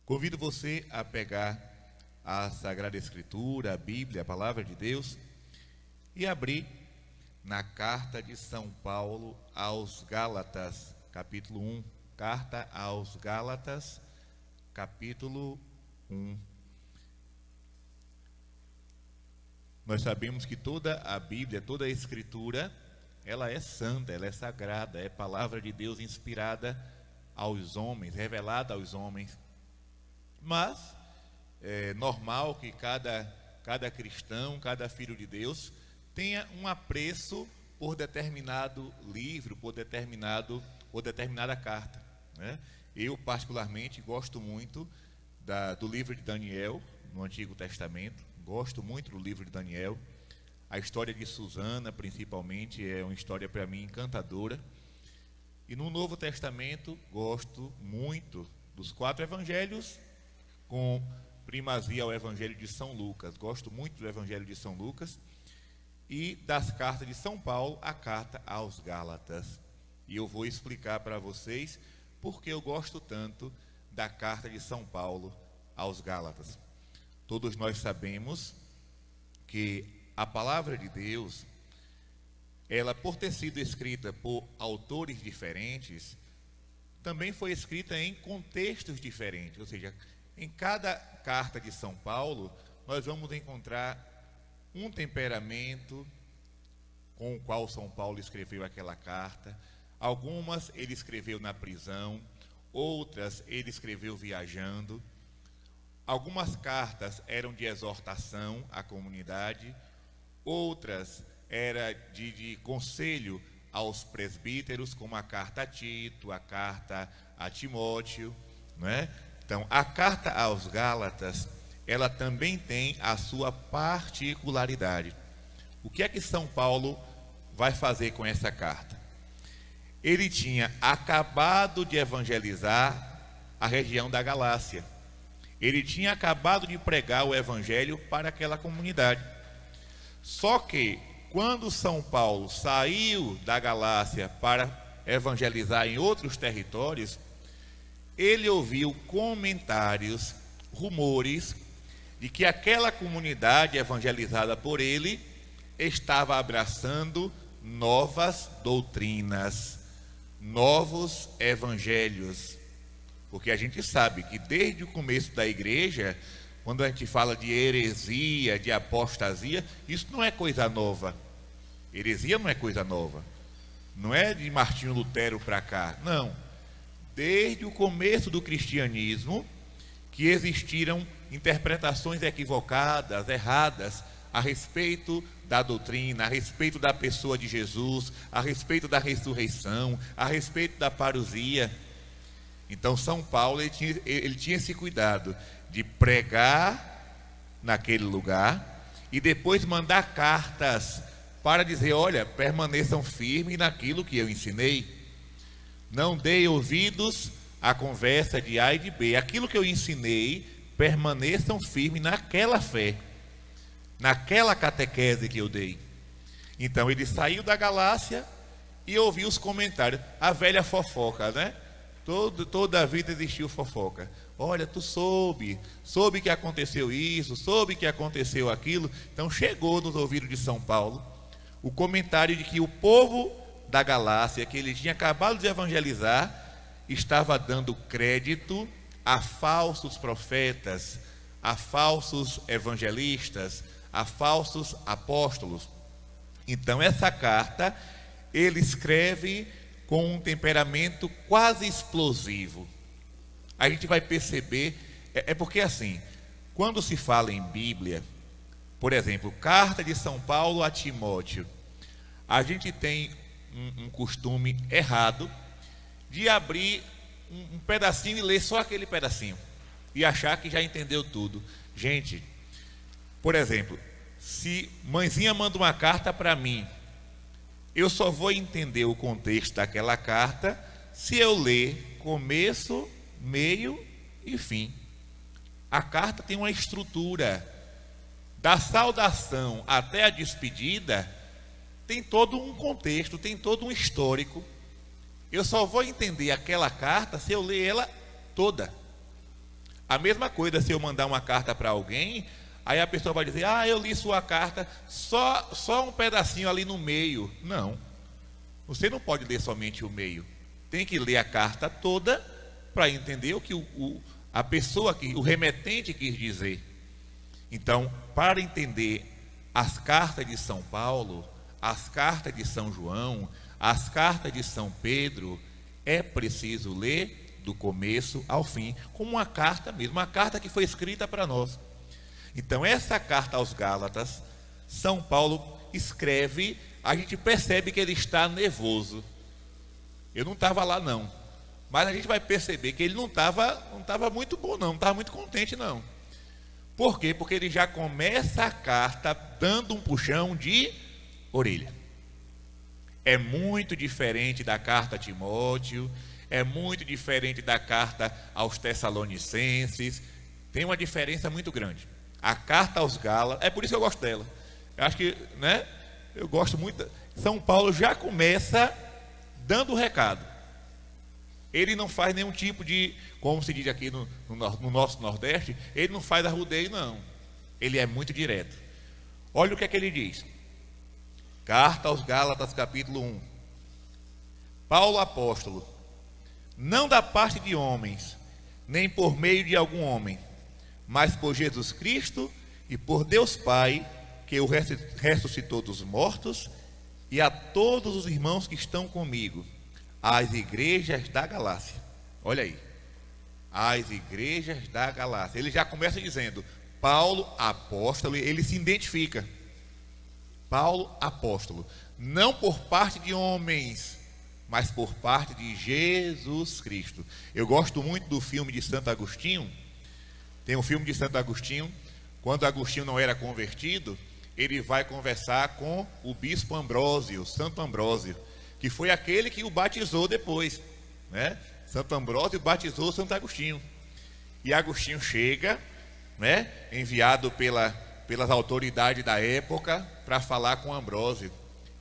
Convido você a pegar a Sagrada Escritura, a Bíblia, a Palavra de Deus, e abrir na carta de São Paulo aos Gálatas, capítulo 1. Carta aos Gálatas, capítulo 1. Nós sabemos que toda a Bíblia, toda a Escritura, ela é santa, ela é sagrada, é palavra de Deus inspirada aos homens, revelada aos homens. Mas é normal que cada cristão, cada filho de Deus tenha um apreço por determinado livro, por determinada carta, né? Eu particularmente gosto muito do livro de Daniel no Antigo Testamento. Gosto muito do livro de Daniel. A história de Susana, principalmente, é uma história para mim encantadora. E no Novo Testamento gosto muito dos 4 evangelhos, com primazia ao Evangelho de São Lucas. Gosto muito do Evangelho de São Lucas e das cartas de São Paulo, a carta aos Gálatas. E eu vou explicar para vocês por que eu gosto tanto da carta de São Paulo aos Gálatas. Todos nós sabemos que a palavra de Deus, ela, por ter sido escrita por autores diferentes, também foi escrita em contextos diferentes. Ou seja, em cada carta de São Paulo, nós vamos encontrar um temperamento com o qual São Paulo escreveu aquela carta. Algumas ele escreveu na prisão, outras ele escreveu viajando. Algumas cartas eram de exortação à comunidade, outras eram de conselho aos presbíteros, como a carta a Tito, a carta a Timóteo, não é? Então, a carta aos Gálatas, ela também tem a sua particularidade. O que é que São Paulo vai fazer com essa carta? Ele tinha acabado de evangelizar a região da Galácia. Ele tinha acabado de pregar o evangelho para aquela comunidade. Só que, quando São Paulo saiu da Galácia para evangelizar em outros territórios, ele ouviu comentários, rumores, de que aquela comunidade evangelizada por ele estava abraçando novas doutrinas, novos evangelhos. Porque a gente sabe que desde o começo da igreja, quando a gente fala de heresia, de apostasia, isso não é coisa nova. Heresia não é coisa nova. Não é de Martinho Lutero para cá, não. Desde o começo do cristianismo, que existiram interpretações equivocadas, erradas, a respeito da doutrina, a respeito da pessoa de Jesus, a respeito da ressurreição, a respeito da parousia. Então São Paulo ele tinha esse cuidado de pregar naquele lugar e depois mandar cartas para dizer: olha, permaneçam firmes naquilo que eu ensinei. Não dei ouvidos à conversa de A e de B. Aquilo que eu ensinei, permaneçam firmes naquela fé, naquela catequese que eu dei. Então ele saiu da Galácia e ouviu os comentários, a velha fofoca, né? Toda a vida existiu fofoca. Olha, tu soube que aconteceu isso, soube que aconteceu aquilo. Então chegou nos ouvidos de São Paulo o comentário de que o povo da Galácia, que ele tinha acabado de evangelizar, estava dando crédito a falsos profetas, a falsos evangelistas, a falsos apóstolos. Então essa carta ele escreve com um temperamento quase explosivo. A gente vai perceber, porque assim, quando se fala em Bíblia, por exemplo, carta de São Paulo a Timóteo, a gente tem um costume errado de abrir um pedacinho e ler só aquele pedacinho e achar que já entendeu tudo. Gente, por exemplo, se mãezinha manda uma carta para mim, eu só vou entender o contexto daquela carta se eu ler começo, meio e fim. A carta tem uma estrutura. Da saudação até a despedida, tem todo um contexto, tem todo um histórico. Eu só vou entender aquela carta se eu ler ela toda. A mesma coisa se eu mandar uma carta para alguém, aí a pessoa vai dizer, ah, eu li sua carta, só um pedacinho ali no meio. Não, você não pode ler somente o meio. Tem que ler a carta toda para entender o que a pessoa, o remetente quis dizer. Então, para entender as cartas de São Paulo, as cartas de São João, as cartas de São Pedro, é preciso ler do começo ao fim, como uma carta mesmo, uma carta que foi escrita para nós. Então, essa carta aos Gálatas, São Paulo escreve, a gente percebe que ele está nervoso. Eu não estava lá não, mas a gente vai perceber que ele não estava muito bom não estava muito contente não. Por quê? Porque ele já começa a carta dando um puxão de orelha. É muito diferente da carta a Timóteo, é muito diferente da carta aos Tessalonicenses, tem uma diferença muito grande. A carta aos Gálatas, é por isso que eu gosto dela. Eu acho que, né, eu gosto muito. São Paulo já começa dando o recado. Ele não faz nenhum tipo de, como se diz aqui no nosso Nordeste, ele não faz arrudeio, não. Ele é muito direto. Olha o que é que ele diz. Carta aos Gálatas, capítulo 1. Paulo, apóstolo, não da parte de homens, nem por meio de algum homem, mas por Jesus Cristo e por Deus Pai, que o ressuscitou dos mortos, e a todos os irmãos que estão comigo, às igrejas da Galácia. Olha aí, às igrejas da Galácia. Ele já começa dizendo, Paulo, apóstolo, ele se identifica. Paulo, apóstolo, não por parte de homens, mas por parte de Jesus Cristo. Eu gosto muito do filme de Santo Agostinho. Tem um filme de Santo Agostinho, quando Agostinho não era convertido, ele vai conversar com o bispo Ambrósio, Santo Ambrósio, que foi aquele que o batizou depois, né? Santo Ambrósio batizou Santo Agostinho. E Agostinho chega, né, enviado pelas autoridades da época para falar com Ambrósio.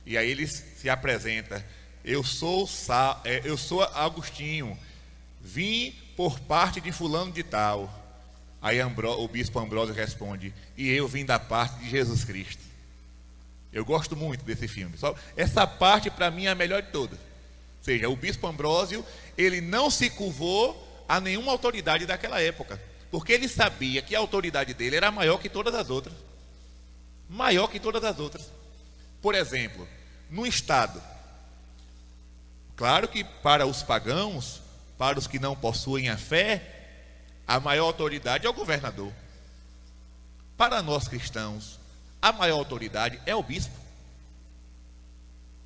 E aí ele se apresenta, eu sou Agostinho, vim por parte de fulano de tal. Aí o bispo Ambrósio responde, e eu vim da parte de Jesus Cristo. Eu gosto muito desse filme. Só essa parte para mim é a melhor de todas. Ou seja, o bispo Ambrósio, ele não se curvou a nenhuma autoridade daquela época, porque ele sabia que a autoridade dele era maior que todas as outras. Maior que todas as outras. Por exemplo, no Estado, claro que para os pagãos, para os que não possuem a fé, a maior autoridade é o governador. Para nós cristãos, a maior autoridade é o bispo.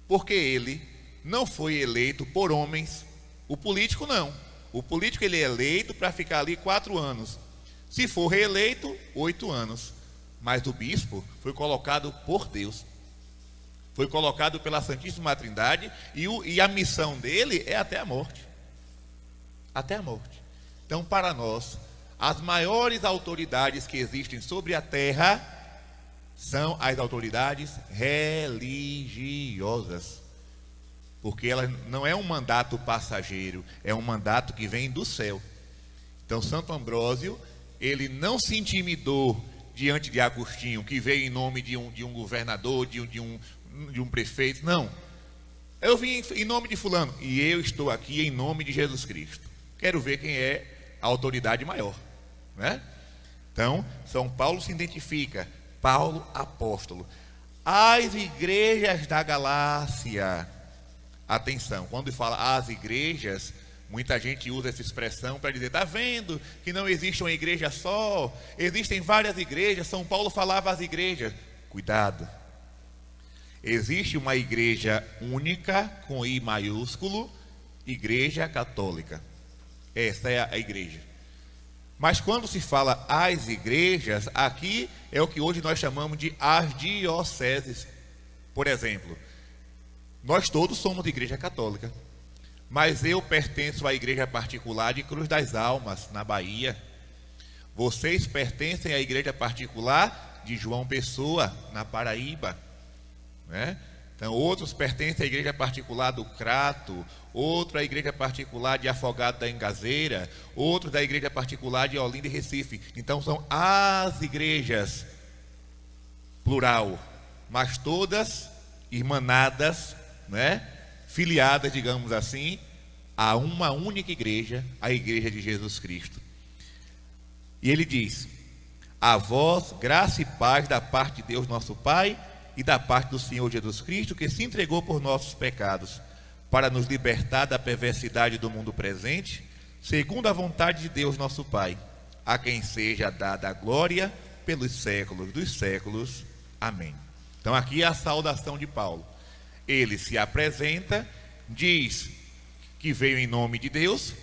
Porque ele não foi eleito por homens. O político não. O político ele é eleito para ficar ali 4 anos. Se for reeleito, 8 anos. Mas o bispo foi colocado por Deus. Foi colocado pela Santíssima Trindade e a missão dele é até a morte. Até a morte. Então, para nós, as maiores autoridades que existem sobre a terra são as autoridades religiosas. Porque ela não é um mandato passageiro, é um mandato que vem do céu. Então, Santo Ambrósio, ele não se intimidou diante de Agostinho, que veio em nome de um governador, de um prefeito. Não, eu vim em nome de fulano, e eu estou aqui em nome de Jesus Cristo. Quero ver quem é a autoridade maior, né? Então, São Paulo se identifica, Paulo apóstolo, as igrejas da Galácia. Atenção, quando fala as igrejas, muita gente usa essa expressão para dizer, está vendo que não existe uma igreja só, existem várias igrejas. São Paulo falava as igrejas. Cuidado, existe uma igreja única, com I maiúsculo, Igreja Católica. Essa é a igreja. Mas quando se fala as igrejas, aqui é o que hoje nós chamamos de as dioceses. Por exemplo, nós todos somos de igreja católica, mas eu pertenço à igreja particular de Cruz das Almas, na Bahia. Vocês pertencem à igreja particular de João Pessoa, na Paraíba, né? Então, outros pertencem à igreja particular do Crato, outro à igreja particular de Afogado da Engazeira, outro da igreja particular de Olinda e Recife. Então, são as igrejas, plural, mas todas irmanadas, né? Filiadas, digamos assim, a uma única igreja, a igreja de Jesus Cristo. E ele diz: a vós, graça e paz da parte de Deus nosso Pai e da parte do Senhor Jesus Cristo, que se entregou por nossos pecados, para nos libertar da perversidade do mundo presente, segundo a vontade de Deus nosso Pai, a quem seja dada a glória pelos séculos dos séculos. Amém. Então aqui é a saudação de Paulo. Ele se apresenta, diz que veio em nome de Deus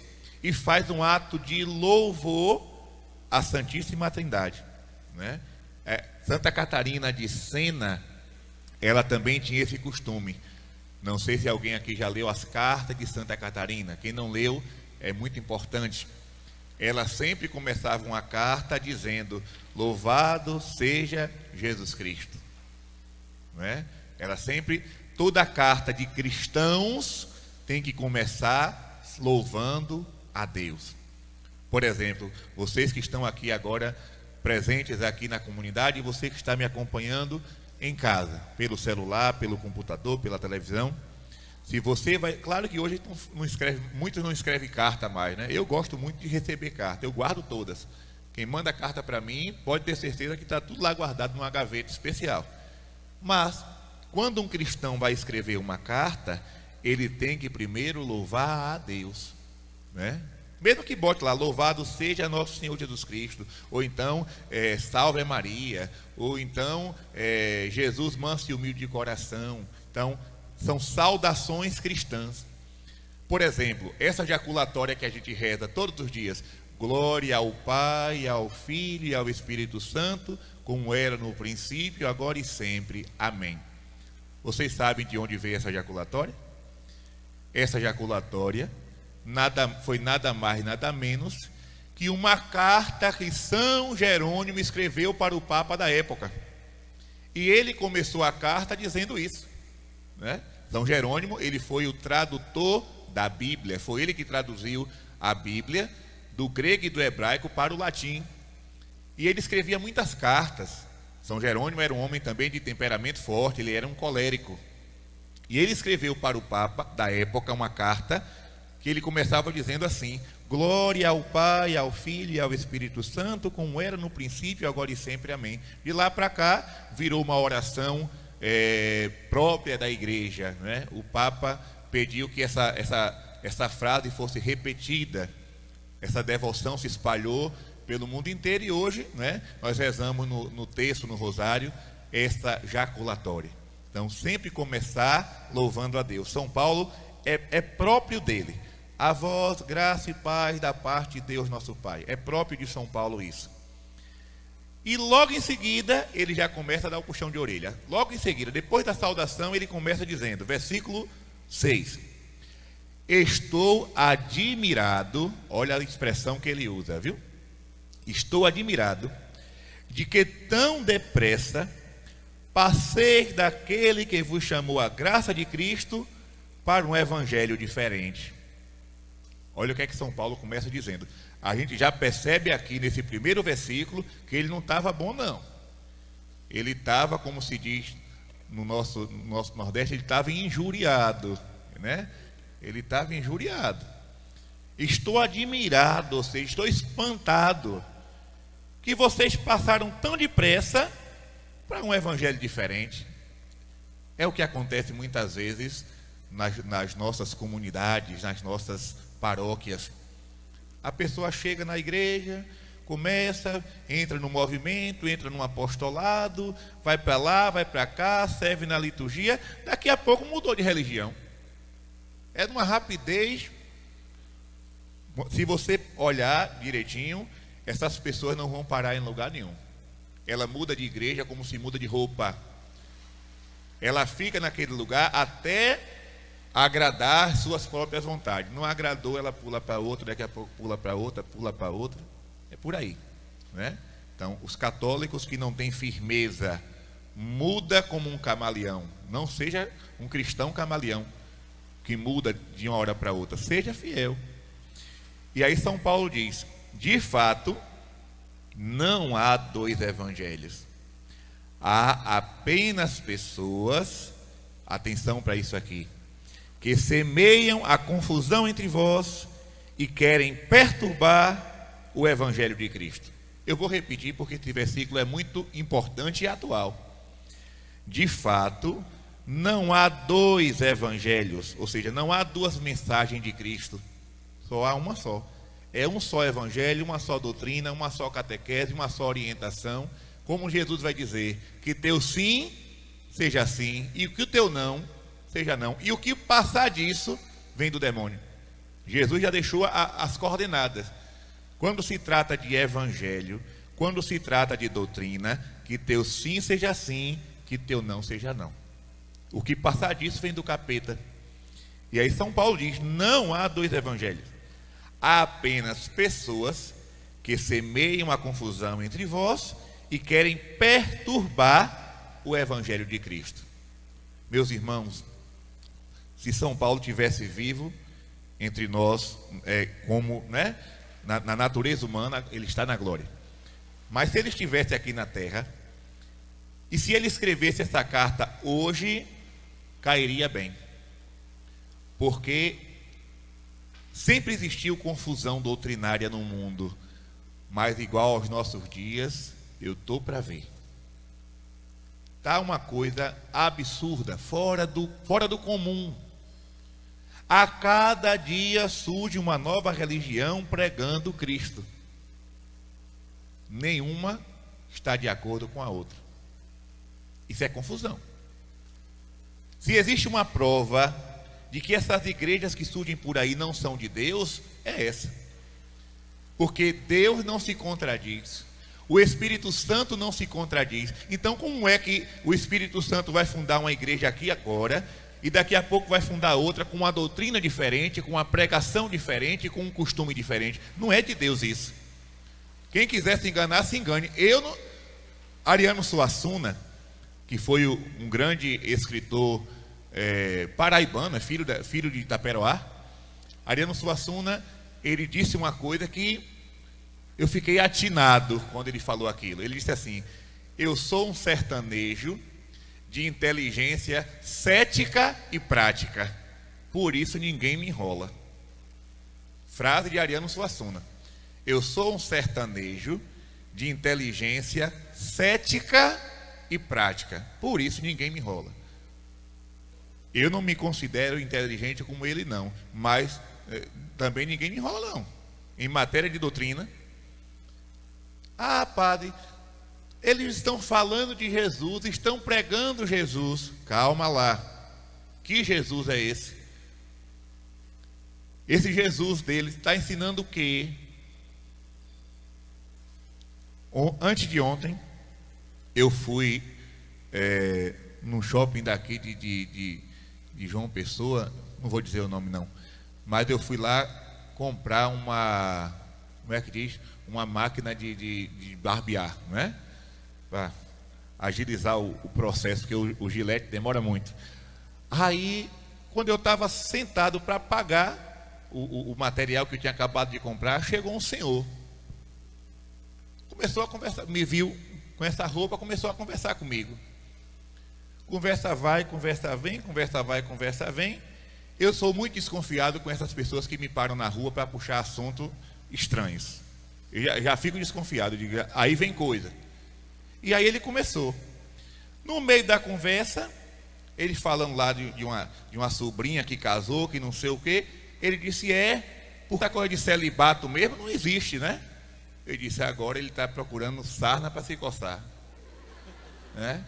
e faz um ato de louvor à Santíssima Trindade, né? Santa Catarina de Sena, ela também tinha esse costume. Não sei se alguém aqui já leu as cartas de Santa Catarina. Quem não leu, é muito importante. Ela sempre começava uma carta dizendo: louvado seja Jesus Cristo, não é? Ela sempre, toda carta de cristãos tem que começar louvando a Deus. Por exemplo, vocês que estão aqui agora, presentes aqui na comunidade, e você que está me acompanhando em casa, pelo celular, pelo computador, pela televisão. Se você vai, claro que hoje não escreve, muitos não escrevem carta mais, né? Eu gosto muito de receber carta, eu guardo todas. Quem manda carta para mim pode ter certeza que está tudo lá guardado numa gaveta especial. Mas quando um cristão vai escrever uma carta, ele tem que primeiro louvar a Deus, né? Mesmo que bote lá: louvado seja nosso Senhor Jesus Cristo, ou então salve Maria, ou então Jesus manso e humilde de coração. Então são saudações cristãs. Por exemplo, essa jaculatória que a gente reza todos os dias: glória ao Pai, ao Filho e ao Espírito Santo, como era no princípio, agora e sempre. Amém. Vocês sabem de onde veio essa jaculatória? Essa jaculatória foi nada mais, nada menos que uma carta que São Jerônimo escreveu para o Papa da época. E ele começou a carta dizendo isso, né? São Jerônimo, ele foi o tradutor da Bíblia, foi ele que traduziu a Bíblia do grego e do hebraico para o latim. E ele escrevia muitas cartas. São Jerônimo era um homem também de temperamento forte, ele era um colérico. E ele escreveu para o Papa da época uma carta que ele começava dizendo assim: glória ao Pai, ao Filho e ao Espírito Santo, como era no princípio, agora e sempre. Amém. De lá para cá, virou uma oração própria da igreja, né? O Papa pediu que essa frase fosse repetida. Essa devoção se espalhou pelo mundo inteiro e hoje, né, nós rezamos no terço, no rosário, essa jaculatória. Então, sempre começar louvando a Deus. São Paulo é próprio dele. A vós, graça e paz da parte de Deus nosso Pai. É próprio de São Paulo isso. E logo em seguida, ele já começa a dar o puxão de orelha. Logo em seguida, depois da saudação, ele começa dizendo, versículo 6. Estou admirado, olha a expressão que ele usa, viu? Estou admirado de que tão depressa passeis daquele que vos chamou a graça de Cristo para um evangelho diferente. Olha o que é que São Paulo começa dizendo. A gente já percebe aqui nesse primeiro versículo que ele não estava bom, não. Ele estava, como se diz no nosso Nordeste, ele estava injuriado, né? Ele estava injuriado. Estou admirado, ou seja, estou espantado que vocês passaram tão depressa para um evangelho diferente. É o que acontece muitas vezes nas nossas comunidades, nas nossas paróquias. A pessoa chega na igreja, começa, entra no movimento, entra no apostolado, vai para lá, vai para cá, serve na liturgia, daqui a pouco mudou de religião. É de uma rapidez. Se você olhar direitinho, essas pessoas não vão parar em lugar nenhum. Ela muda de igreja como se muda de roupa. Ela fica naquele lugar até agradar suas próprias vontades. Não agradou, ela pula para outra, daqui a pouco pula para outra, pula para outra. É por aí, né? Então, os católicos que não têm firmeza muda como um camaleão. Não seja um cristão camaleão, que muda de uma hora para outra. Seja fiel. E aí São Paulo diz: de fato, não há dois evangelhos. Há apenas pessoas, atenção para isso aqui, que semeiam a confusão entre vós e querem perturbar o evangelho de Cristo. Eu vou repetir porque esse versículo é muito importante e atual. De fato, não há dois evangelhos, ou seja, não há duas mensagens de Cristo, só há uma só. É um só evangelho, uma só doutrina, uma só catequese, uma só orientação. Como Jesus vai dizer, que teu sim seja sim, e que o teu não seja não, e o que passar disso vem do demônio. Jesus já deixou as coordenadas. Quando se trata de evangelho, quando se trata de doutrina, que teu sim seja sim, que teu não seja não. O que passar disso vem do capeta. E aí São Paulo diz: não há dois evangelhos. Há apenas pessoas que semeiam a confusão entre vós e querem perturbar o evangelho de Cristo. Meus irmãos, se São Paulo tivesse vivo entre nós, como, né, na natureza humana, ele está na glória. Mas se ele estivesse aqui na terra, e se ele escrevesse essa carta hoje, cairia bem. Porque sempre existiu confusão doutrinária no mundo, mas igual aos nossos dias, eu estou para ver. Está uma coisa absurda, fora do comum. A cada dia surge uma nova religião pregando Cristo. Nenhuma está de acordo com a outra. Isso é confusão. Se existe uma prova de que essas igrejas que surgem por aí não são de Deus, é essa. Porque Deus não se contradiz. O Espírito Santo não se contradiz. Então, como é que o Espírito Santo vai fundar uma igreja aqui agora, e daqui a pouco vai fundar outra com uma doutrina diferente, com uma pregação diferente, com um costume diferente? Não é de Deus isso. Quem quiser se enganar, se engane. Ariano Suassuna, que foi um grande escritor paraibano, filho de Itaperoá, Ariano Suassuna, ele disse uma coisa que eu fiquei atinado quando ele falou aquilo. Ele disse assim: eu sou um sertanejo de inteligência cética e prática, por isso ninguém me enrola. Frase de Ariano Suassuna. Eu sou um sertanejo de inteligência cética e prática, por isso ninguém me enrola. Eu não me considero inteligente como ele não, mas também ninguém me enrola não. Em matéria de doutrina, padre, eles estão falando de Jesus, estão pregando Jesus. Calma lá. Que Jesus é esse? Esse Jesus deles está ensinando o quê? Antes de ontem, eu fui num shopping daqui de João Pessoa, não vou dizer o nome não, mas eu fui lá comprar uma, como é que diz? Uma máquina de barbear, não é? Para agilizar o processo, porque o Gillette demora muito. Aí, quando eu estava sentado para pagar o material que eu tinha acabado de comprar, chegou um senhor. Começou a conversar, me viu com essa roupa, começou a conversar comigo. Conversa vai, conversa vem, conversa vai, conversa vem. Eu sou muito desconfiado com essas pessoas que me param na rua para puxar assuntos estranhos. Eu já fico desconfiado, digo, aí vem coisa. E aí ele começou. No meio da conversa, ele falando lá de uma sobrinha que casou, que não sei o quê, ele disse, por essa coisa de celibato mesmo, não existe, né? Eu disse, agora ele está procurando sarna para se coçar, né?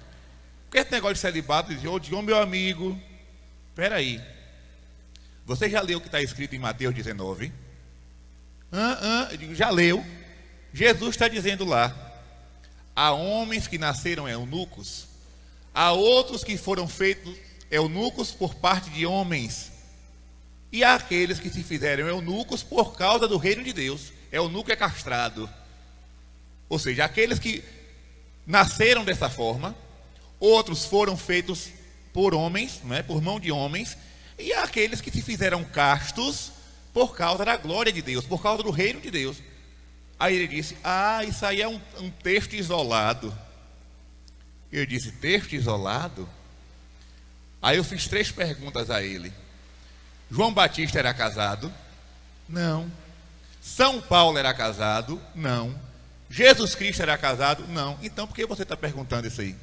Porque esse negócio de celibato, eu digo, meu amigo, espera aí, você já leu o que está escrito em Mateus 19? Eu digo, já leu. Jesus está dizendo lá, há homens que nasceram eunucos, há outros que foram feitos eunucos por parte de homens, e há aqueles que se fizeram eunucos por causa do reino de Deus. Eunuco é castrado, ou seja, aqueles que nasceram dessa forma, outros foram feitos por homens, não é? Por mão de homens, e há aqueles que se fizeram castos por causa da glória de Deus, por causa do reino de Deus. Aí ele disse: isso aí é um texto isolado. Eu disse: texto isolado? Aí eu fiz 3 perguntas a ele. João Batista era casado? Não. São Paulo era casado? Não. Jesus Cristo era casado? Não. Então por que você está perguntando isso aí?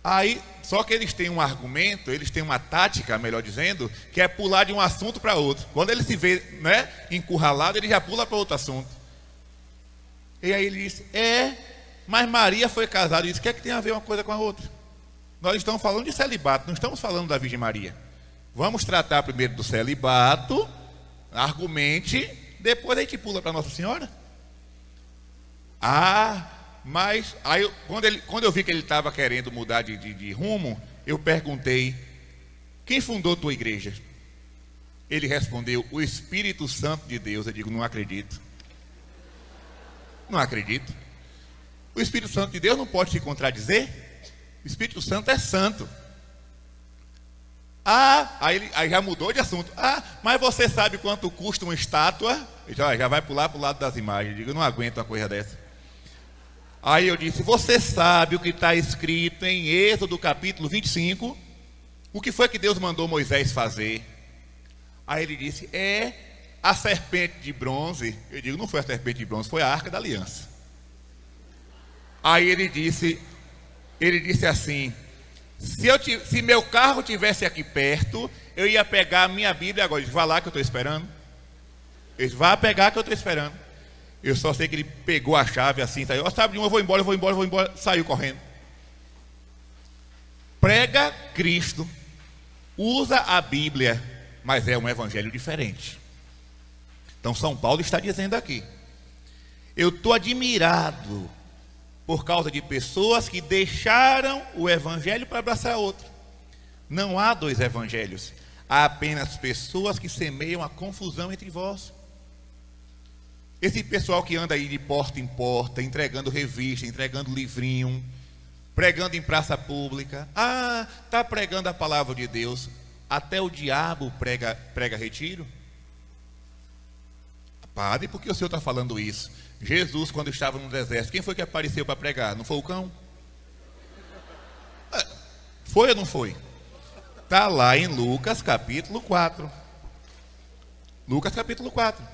Aí, só que eles têm um argumento, eles têm uma tática, melhor dizendo, que é pular de um assunto para outro. Quando ele se vê, né, encurralado, ele já pula para outro assunto. E aí ele disse: mas Maria foi casada. Isso, o que é que tem a ver uma coisa com a outra? Nós estamos falando de celibato, não estamos falando da Virgem Maria. Vamos tratar primeiro do celibato, argumente, depois a gente pula para Nossa Senhora. Mas aí, quando eu vi que ele estava querendo mudar de rumo, eu perguntei: quem fundou tua igreja? Ele respondeu: o Espírito Santo de Deus. Eu digo: não acredito. Não acredito. O Espírito Santo de Deus não pode se contradizer. O Espírito Santo é santo. Aí já mudou de assunto. Mas você sabe quanto custa uma estátua? Já vai pular para o lado das imagens. Eu digo: eu não aguento uma coisa dessa. Aí eu disse: você sabe o que está escrito em Êxodo capítulo 25? O que foi que Deus mandou Moisés fazer? Aí ele disse: a serpente de bronze. Eu digo: não foi a serpente de bronze, foi a Arca da Aliança. Aí ele disse assim: se meu carro estivesse aqui perto, eu ia pegar a minha Bíblia agora. Ele disse: vai lá que eu estou esperando. Ele disse: vai pegar que eu estou esperando. Eu só sei que ele pegou a chave assim, saiu: sabe de um, eu vou embora, saiu correndo. Prega Cristo, usa a Bíblia, mas é um evangelho diferente. Então São Paulo está dizendo aqui: eu estou admirado por causa de pessoas que deixaram o evangelho para abraçar outro. Não há 2 evangelhos, há apenas pessoas que semeiam a confusão entre vós. Esse pessoal que anda aí de porta em porta, entregando revista, entregando livrinho, pregando em praça pública. Está pregando a palavra de Deus. Até o diabo prega retiro. Padre, por que o senhor está falando isso? Jesus, quando estava no deserto, quem foi que apareceu para pregar? Não foi o cão? Foi ou não foi? Está lá em Lucas capítulo 4. Lucas capítulo 4.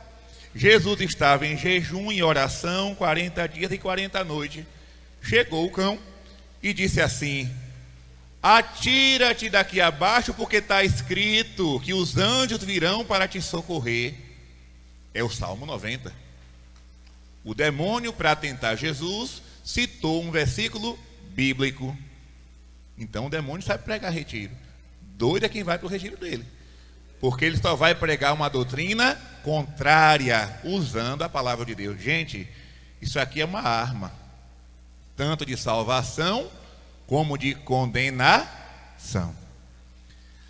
Jesus estava em jejum e oração 40 dias e 40 noites. Chegou o cão e disse assim: atira-te daqui abaixo, porque está escrito que os anjos virão para te socorrer. É o Salmo 90. O demônio, para tentar Jesus, citou um versículo bíblico. Então o demônio sabe pregar retiro. Doido é quem vai para o retiro dele, porque ele só vai pregar uma doutrina contrária, usando a palavra de Deus. Gente, isso aqui é uma arma, tanto de salvação como de condenação.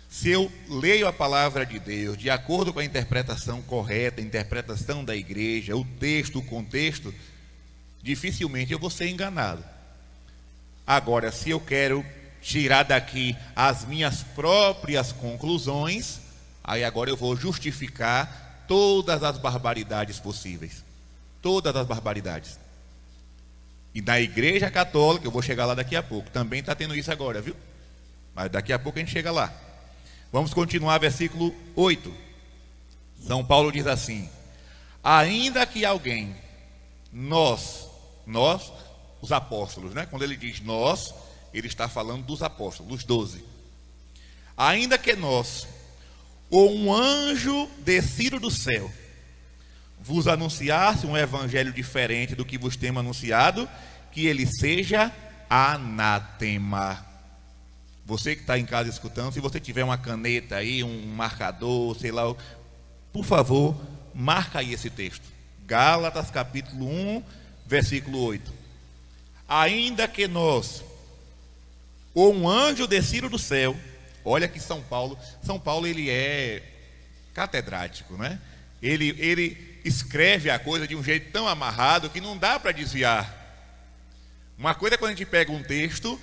Se eu leio a palavra de Deus de acordo com a interpretação correta, a interpretação da igreja, o texto, o contexto, dificilmente eu vou ser enganado. Agora, se eu quero tirar daqui as minhas próprias conclusões, aí agora eu vou justificar todas as barbaridades possíveis. Todas as barbaridades. E na igreja católica, eu vou chegar lá daqui a pouco, também está tendo isso agora, viu? Mas daqui a pouco a gente chega lá. Vamos continuar, versículo 8. São Paulo diz assim: ainda que alguém, nós, os apóstolos, né? Quando ele diz nós, ele está falando dos apóstolos, dos 12. Ainda que nós, ou um anjo descido do céu, vos anunciasse um evangelho diferente do que vos temos anunciado, que ele seja anátema. Você que está em casa escutando, se você tiver uma caneta aí, um marcador, sei lá, por favor, marca aí esse texto. Gálatas capítulo 1, versículo 8. Ainda que nós, ou um anjo descido do céu, olha que São Paulo ele é catedrático, né? Ele escreve a coisa de um jeito tão amarrado que não dá para desviar. Uma coisa é quando a gente pega um texto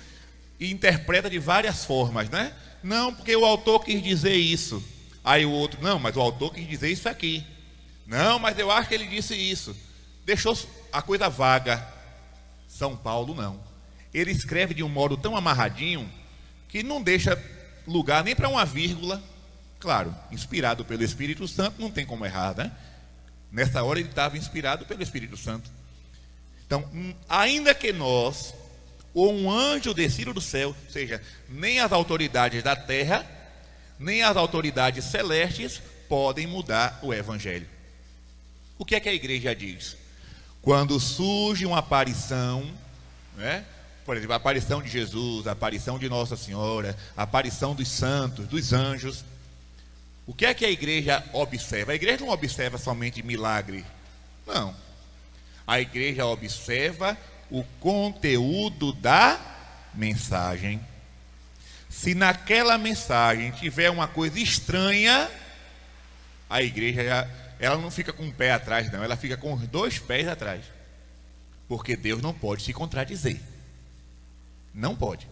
e interpreta de várias formas, né? Não, porque o autor quis dizer isso. Aí o outro, não, mas o autor quis dizer isso aqui. Não, mas eu acho que ele disse isso. Deixou a coisa vaga. São Paulo não. Ele escreve de um modo tão amarradinho que não deixa lugar nem para uma vírgula. Claro, inspirado pelo Espírito Santo, não tem como errar, né? Nessa hora ele estava inspirado pelo Espírito Santo. Então, ainda que nós, ou um anjo descido do céu, ou seja, nem as autoridades da terra, nem as autoridades celestes podem mudar o Evangelho. O que é que a igreja diz? Quando surge uma aparição, né? Por exemplo, a aparição de Jesus, a aparição de Nossa Senhora, a aparição dos santos, dos anjos, o que é que a igreja observa? A igreja não observa somente milagre, não. A igreja observa o conteúdo da mensagem. Se naquela mensagem tiver uma coisa estranha, a igreja ela não fica com um pé atrás, não, ela fica com os 2 pés atrás. Porque Deus não pode se contradizer. Não pode.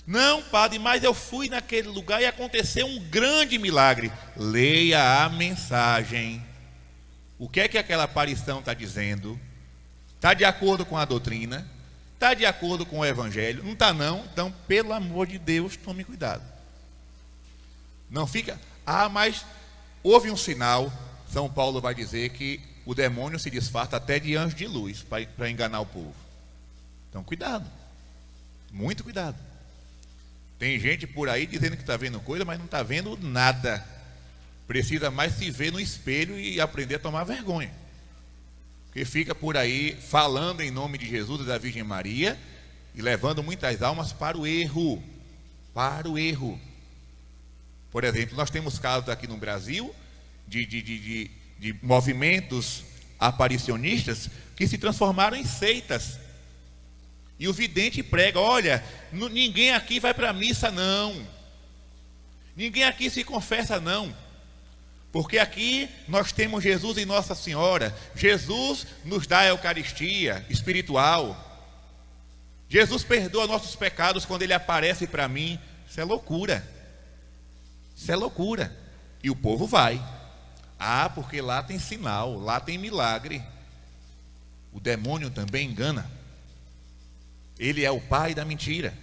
Não, padre, mas eu fui naquele lugar e aconteceu um grande milagre. Leia a mensagem. O que é que aquela aparição está dizendo? Está de acordo com a doutrina? Está de acordo com o Evangelho? Não está não? Então, pelo amor de Deus, tome cuidado. Não fica, mas houve um sinal. São Paulo vai dizer que o demônio se disfarça até de anjo de luz para enganar o povo. Então, cuidado. Muito cuidado. Tem gente por aí dizendo que está vendo coisa, mas não está vendo nada. Precisa mais se ver no espelho e aprender a tomar vergonha. Porque fica por aí falando em nome de Jesus e da Virgem Maria e levando muitas almas para o erro. Para o erro. Por exemplo, nós temos casos aqui no Brasil de movimentos aparicionistas que se transformaram em seitas. E o vidente prega, olha, ninguém aqui vai para a missa não. Ninguém aqui se confessa não. Porque aqui nós temos Jesus e Nossa Senhora. Jesus nos dá a Eucaristia espiritual. Jesus perdoa nossos pecados quando Ele aparece para mim. Isso é loucura. Isso é loucura. E o povo vai. Porque lá tem sinal, lá tem milagre. O demônio também engana. Ele é o pai da mentira.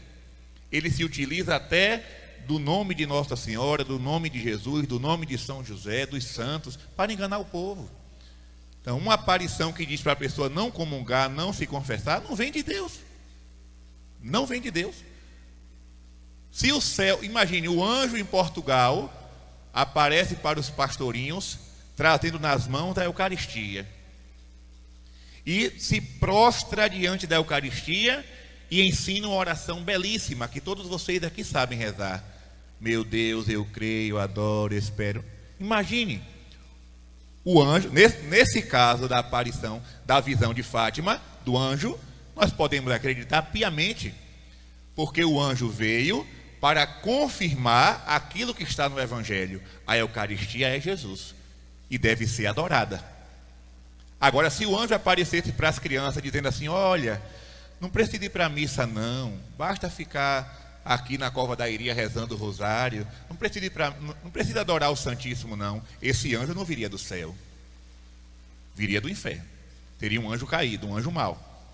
Ele se utiliza até do nome de Nossa Senhora, do nome de Jesus, do nome de São José, dos santos, para enganar o povo. Então, uma aparição que diz para a pessoa não comungar, não se confessar, não vem de Deus. Não vem de Deus. Se o céu, imagine, o anjo em Portugal aparece para os pastorinhos, trazendo nas mãos a Eucaristia. E se prostra diante da Eucaristia e ensina uma oração belíssima, que todos vocês aqui sabem rezar. Meu Deus, eu creio, adoro, espero. Imagine, o anjo, nesse caso da aparição, da visão de Fátima, do anjo, nós podemos acreditar piamente, porque o anjo veio para confirmar aquilo que está no Evangelho. A Eucaristia é Jesus e deve ser adorada. Agora, se o anjo aparecesse para as crianças dizendo assim, olha, não precisa ir para a missa não, basta ficar aqui na Cova da Iria rezando o rosário, não precisa adorar o Santíssimo não, esse anjo não viria do céu, viria do inferno, teria um anjo caído, um anjo mau,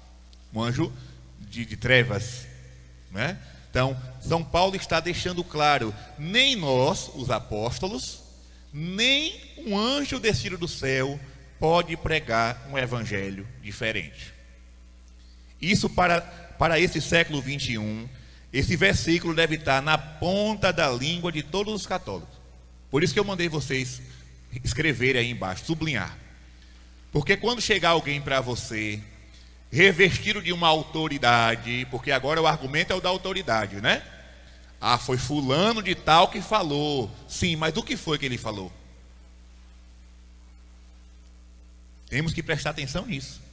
um anjo de trevas, né? Então, São Paulo está deixando claro, nem nós, os apóstolos, nem um anjo descido do céu pode pregar um evangelho diferente. Isso para esse século 21, esse versículo deve estar na ponta da língua de todos os católicos. Por isso que eu mandei vocês escreverem aí embaixo, sublinhar. Porque quando chegar alguém para você, revestido de uma autoridade, porque agora o argumento é o da autoridade, né? Foi fulano de tal que falou. Sim, mas o que foi que ele falou? Temos que prestar atenção nisso.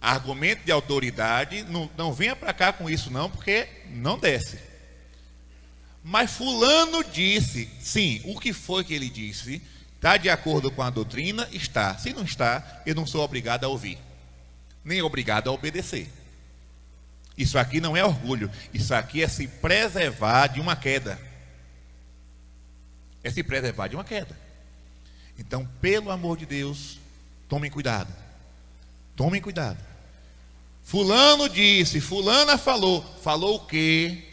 Argumento de autoridade, não venha para cá com isso não, porque não desce. Mas fulano disse, sim, o que foi que ele disse? Está de acordo com a doutrina? Está. Se não está, eu não sou obrigado a ouvir, nem obrigado a obedecer. Isso aqui não é orgulho, isso aqui é se preservar de uma queda. É se preservar de uma queda. Então, pelo amor de Deus, tomem cuidado. Tomem cuidado. Fulano disse, fulana falou. Falou o quê?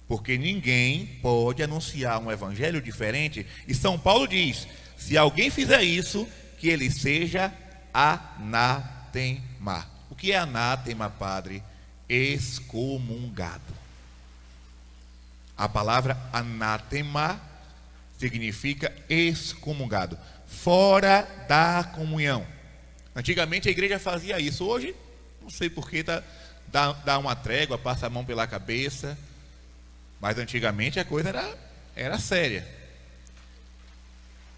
Porque ninguém pode anunciar um evangelho diferente. E São Paulo diz, se alguém fizer isso, que ele seja anátema. O que é anátema, padre? Excomungado. A palavra anátema significa excomungado, fora da comunhão. Antigamente a igreja fazia isso. Hoje, não sei porquê, dá uma trégua, passa a mão pela cabeça. Mas antigamente a coisa era séria.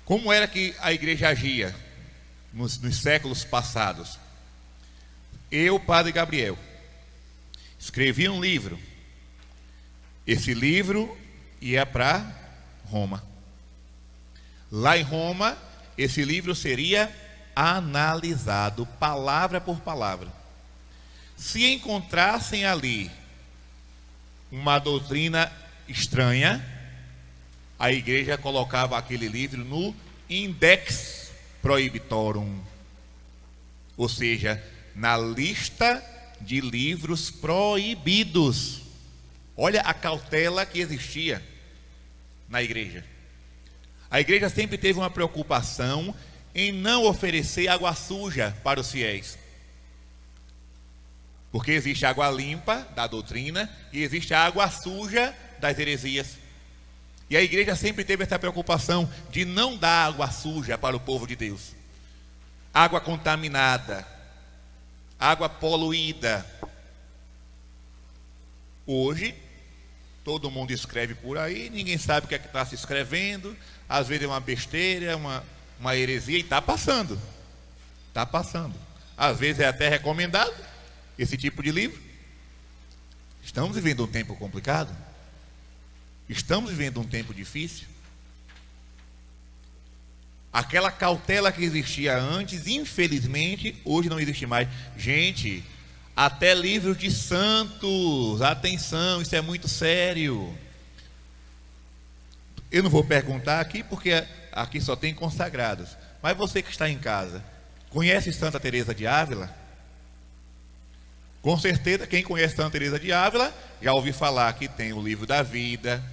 Como era que a igreja agia nos séculos passados? Eu, Padre Gabriel, escrevi um livro. Esse livro ia para Roma. Lá em Roma, esse livro seria analisado palavra por palavra. Se encontrassem ali uma doutrina estranha, a igreja colocava aquele livro no Index Prohibitorum, ou seja, na lista de livros proibidos. Olha a cautela que existia na igreja. A igreja sempre teve uma preocupação em não oferecer água suja para os fiéis. Porque existe água limpa da doutrina e existe a água suja das heresias. E a igreja sempre teve essa preocupação de não dar água suja para o povo de Deus. Água contaminada, água poluída. Hoje, todo mundo escreve por aí, ninguém sabe o que é que está se escrevendo. Às vezes é uma besteira, uma heresia, e está passando. Está passando. Às vezes é até recomendado esse tipo de livro. Estamos vivendo um tempo complicado. Estamos vivendo um tempo difícil. Aquela cautela que existia antes, infelizmente, hoje não existe mais. Gente, até livros de santos, atenção, isso é muito sério. Eu não vou perguntar aqui, porque aqui só tem consagrados. Mas você que está em casa, conhece Santa Teresa de Ávila? Com certeza, quem conhece Santa Teresa de Ávila, já ouviu falar que tem o livro da vida,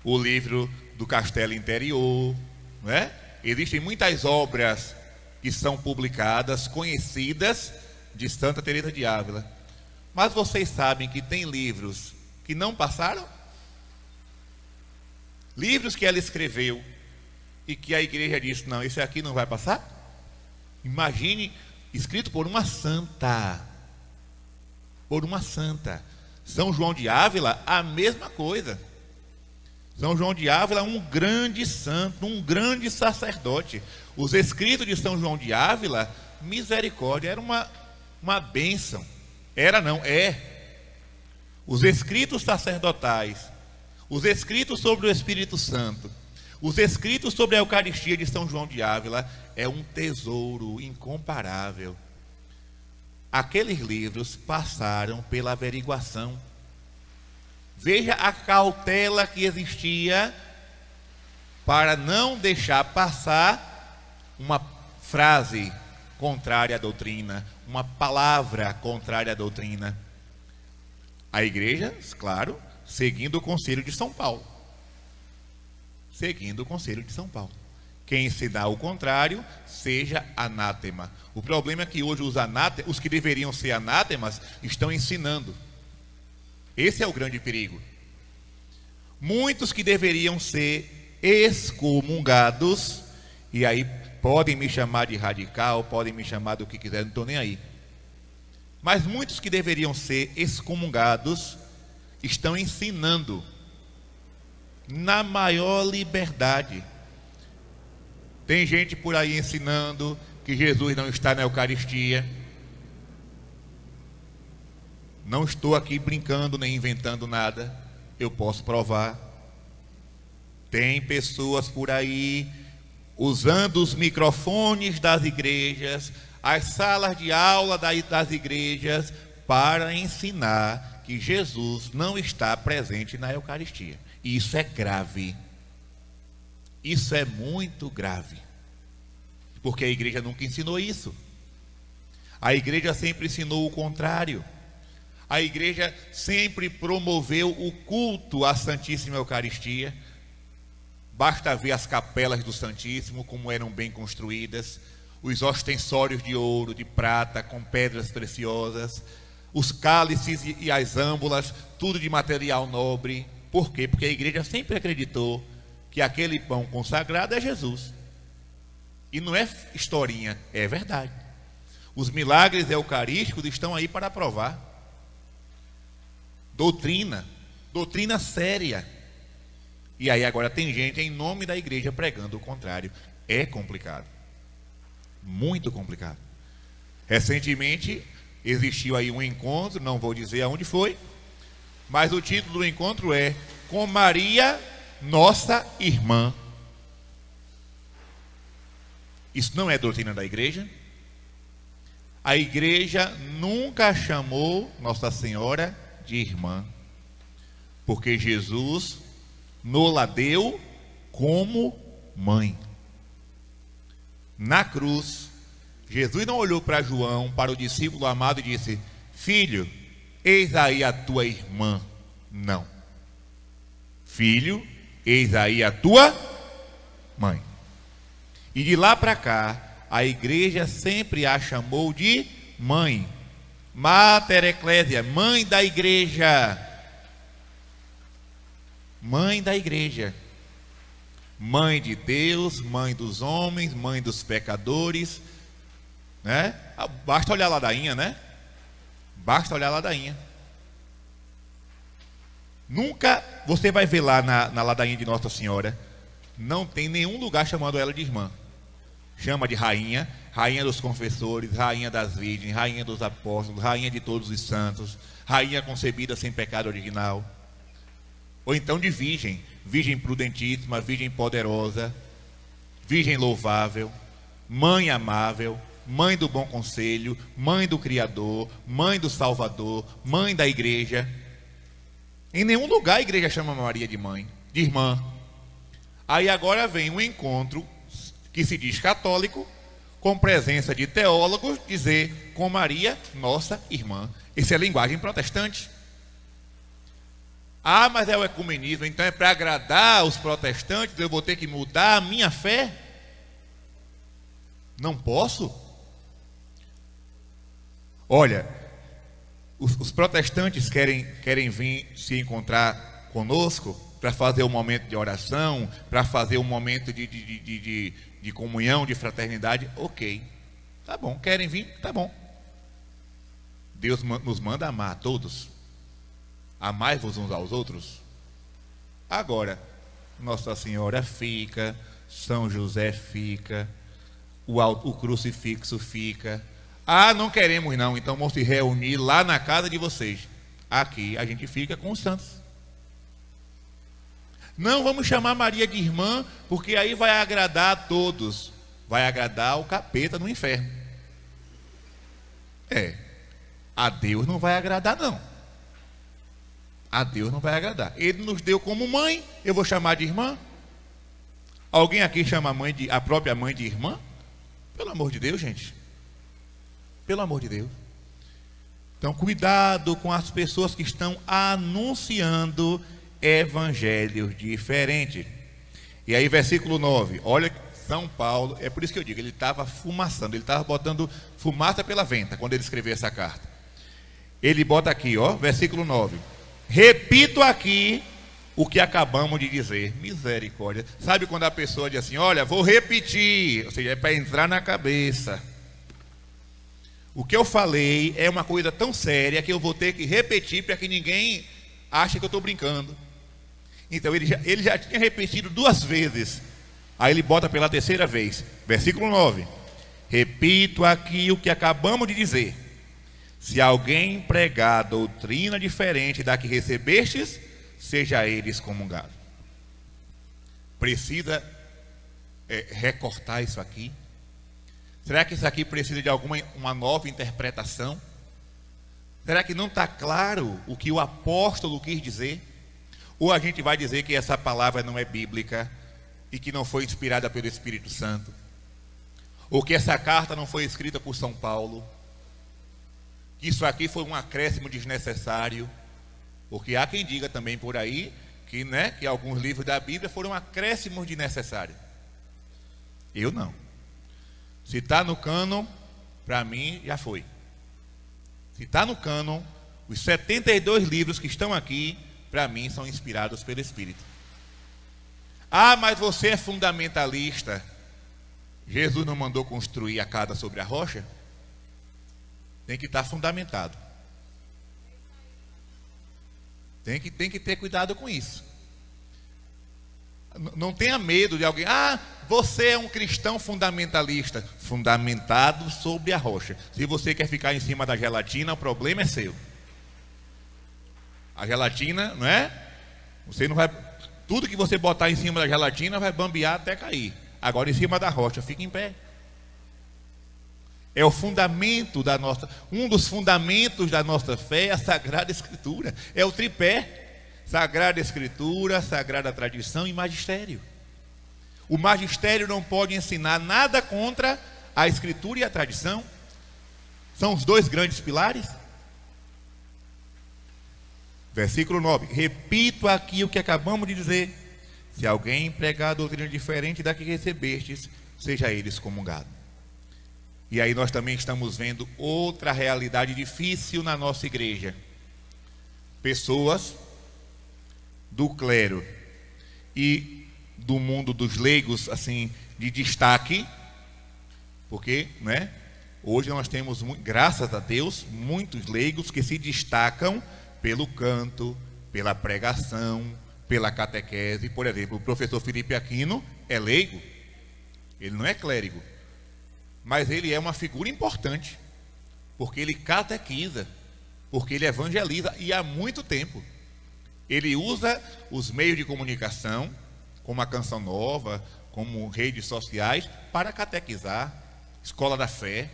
o livro do Castelo Interior, não é? Existem muitas obras que são publicadas, conhecidas, de Santa Teresa de Ávila. Mas vocês sabem que tem livros que não passaram? Livros que ela escreveu e que a igreja disse, não, esse aqui não vai passar? Imagine, escrito por uma santa. Por uma santa. São João de Ávila, a mesma coisa. São João de Ávila, um grande santo, um grande sacerdote. Os escritos de São João de Ávila, misericórdia, era uma bênção. Era não, é. Os escritos sacerdotais, os escritos sobre o Espírito Santo, os escritos sobre a Eucaristia de São João de Ávila, é um tesouro incomparável. Aqueles livros passaram pela averiguação. Veja a cautela que existia para não deixar passar uma frase contrária à doutrina, uma palavra contrária à doutrina. A igreja, claro, seguindo o Conselho de São Paulo. Seguindo o Conselho de São Paulo. Quem ensinar o contrário, seja anátema. O problema é que hoje os que deveriam ser anátemas estão ensinando. Esse é o grande perigo. Muitos que deveriam ser excomungados, e aí podem me chamar de radical, podem me chamar do que quiser, não estou nem aí. Mas muitos que deveriam ser excomungados estão ensinando na maior liberdade. Tem gente por aí ensinando que Jesus não está na Eucaristia. Não estou aqui brincando nem inventando nada, eu posso provar. Tem pessoas por aí usando os microfones das igrejas, as salas de aula das igrejas, para ensinar que Jesus não está presente na Eucaristia. E isso é grave. Isso é muito grave. Porque a igreja nunca ensinou isso. A igreja sempre ensinou o contrário. A igreja sempre promoveu o culto à Santíssima Eucaristia. Basta ver as capelas do Santíssimo, como eram bem construídas, os ostensórios de ouro, de prata, com pedras preciosas, os cálices e as âmbulas, tudo de material nobre. Por quê? Porque a igreja sempre acreditou que aquele pão consagrado é Jesus. E não é historinha, é verdade. Os milagres eucarísticos estão aí para provar. Doutrina séria. E aí agora tem gente em nome da igreja pregando o contrário. É complicado. Muito complicado. Recentemente existiu aí um encontro, não vou dizer aonde foi, mas o título do encontro é Com Maria, Nossa Irmã. Isso não é doutrina da igreja. A igreja nunca chamou Nossa Senhora de irmã, porque Jesus nos deu como mãe. Na cruz, Jesus não olhou para João, para o discípulo amado, e disse: filho, eis aí a tua irmã. Não. Filho, eis aí a tua mãe. E de lá para cá, a igreja sempre a chamou de mãe. Mater Ecclesia, mãe da igreja. Mãe da igreja. Mãe de Deus, mãe dos homens, mãe dos pecadores, né? Basta olhar a ladainha, né? Basta olhar a ladainha. Nunca você vai ver lá na ladainha de Nossa Senhora, não tem nenhum lugar chamando ela de irmã. Chama de rainha, rainha dos confessores, rainha das virgens, rainha dos apóstolos, rainha de todos os santos, rainha concebida sem pecado original. Ou então de virgem, virgem prudentíssima, virgem poderosa, virgem louvável, mãe amável, mãe do bom conselho, mãe do Criador, mãe do Salvador, mãe da igreja. Em nenhum lugar a igreja chama Maria de mãe, de irmã. Aí agora vem um encontro que se diz católico, com presença de teólogos, dizer com Maria, nossa irmã. Isso é linguagem protestante. Ah, mas é o ecumenismo, então é para agradar os protestantes, eu vou ter que mudar a minha fé? Não posso? Olha, os protestantes querem vir se encontrar conosco para fazer um momento de oração, para fazer um momento de comunhão, de fraternidade. Ok, tá bom, querem vir? Tá bom. Deus nos manda amar a todos. Amai-vos uns aos outros. Agora, Nossa Senhora fica, São José fica, o crucifixo fica. Ah, não queremos não, então vamos se reunir lá na casa de vocês. Aqui a gente fica com os santos. Não vamos chamar Maria de irmã, porque aí vai agradar a todos. Vai agradar o capeta no inferno. A Deus não vai agradar não. A Deus não vai agradar. Ele nos deu como mãe, eu vou chamar de irmã? Alguém aqui chama a própria mãe de irmã? Pelo amor de Deus, gente. Pelo amor de Deus. Então, cuidado com as pessoas que estão anunciando evangelhos diferentes. E aí, versículo 9. Olha, São Paulo, é por isso que eu digo, ele estava fumaçando, ele estava botando fumaça pela venta quando ele escreveu essa carta. Ele bota aqui, ó, versículo 9. Repito aqui o que acabamos de dizer. Misericórdia. Sabe quando a pessoa diz assim, olha, vou repetir, ou seja, é para entrar na cabeça. O que eu falei é uma coisa tão séria que eu vou ter que repetir para que ninguém ache que eu estou brincando. Então ele já tinha repetido 2 vezes. Aí ele bota pela 3ª vez. Versículo 9. Repito aqui o que acabamos de dizer. Se alguém pregar doutrina diferente da que recebestes, seja ele excomungado. Precisa recortar isso aqui? Será que isso aqui precisa de uma nova interpretação? Será que não está claro o que o apóstolo quis dizer? Ou a gente vai dizer que essa palavra não é bíblica e que não foi inspirada pelo Espírito Santo? Ou que essa carta não foi escrita por São Paulo? Que isso aqui foi um acréscimo desnecessário? Porque há quem diga também por aí que, que alguns livros da Bíblia foram acréscimos desnecessários. Eu não. Se está no cânon, para mim já foi. Se está no cânon, os 72 livros que estão aqui, para mim, são inspirados pelo Espírito. Ah, mas você é fundamentalista. Jesus não mandou construir a casa sobre a rocha? Tem que estar fundamentado. Tem que ter cuidado com isso. Não tenha medo de alguém. Ah, você é um cristão fundamentalista. Fundamentado sobre a rocha. Se você quer ficar em cima da gelatina, o problema é seu. A gelatina, não é? Você não vai. Tudo que você botar em cima da gelatina vai bambear até cair. Agora em cima da rocha, fica em pé. É o fundamento da nossa. Um dos fundamentos da nossa fé é a Sagrada Escritura. É o tripé. Sagrada Escritura, Sagrada Tradição e Magistério. O magistério não pode ensinar nada contra a Escritura e a tradição. São os dois grandes pilares. Versículo 9. Repito aqui o que acabamos de dizer. Se alguém pregar a doutrina diferente da que recebestes, seja ele excomungado. E aí nós também estamos vendo outra realidade difícil na nossa igreja. Pessoas do clero e do mundo dos leigos, assim, de destaque, porque, hoje nós temos, graças a Deus, muitos leigos que se destacam pelo canto, pela pregação, pela catequese. Por exemplo, o professor Felipe Aquino é leigo, ele não é clérigo, mas ele é uma figura importante, porque ele catequiza, porque ele evangeliza, e há muito tempo. Ele usa os meios de comunicação, como a Canção Nova, como redes sociais, para catequizar, escola da fé.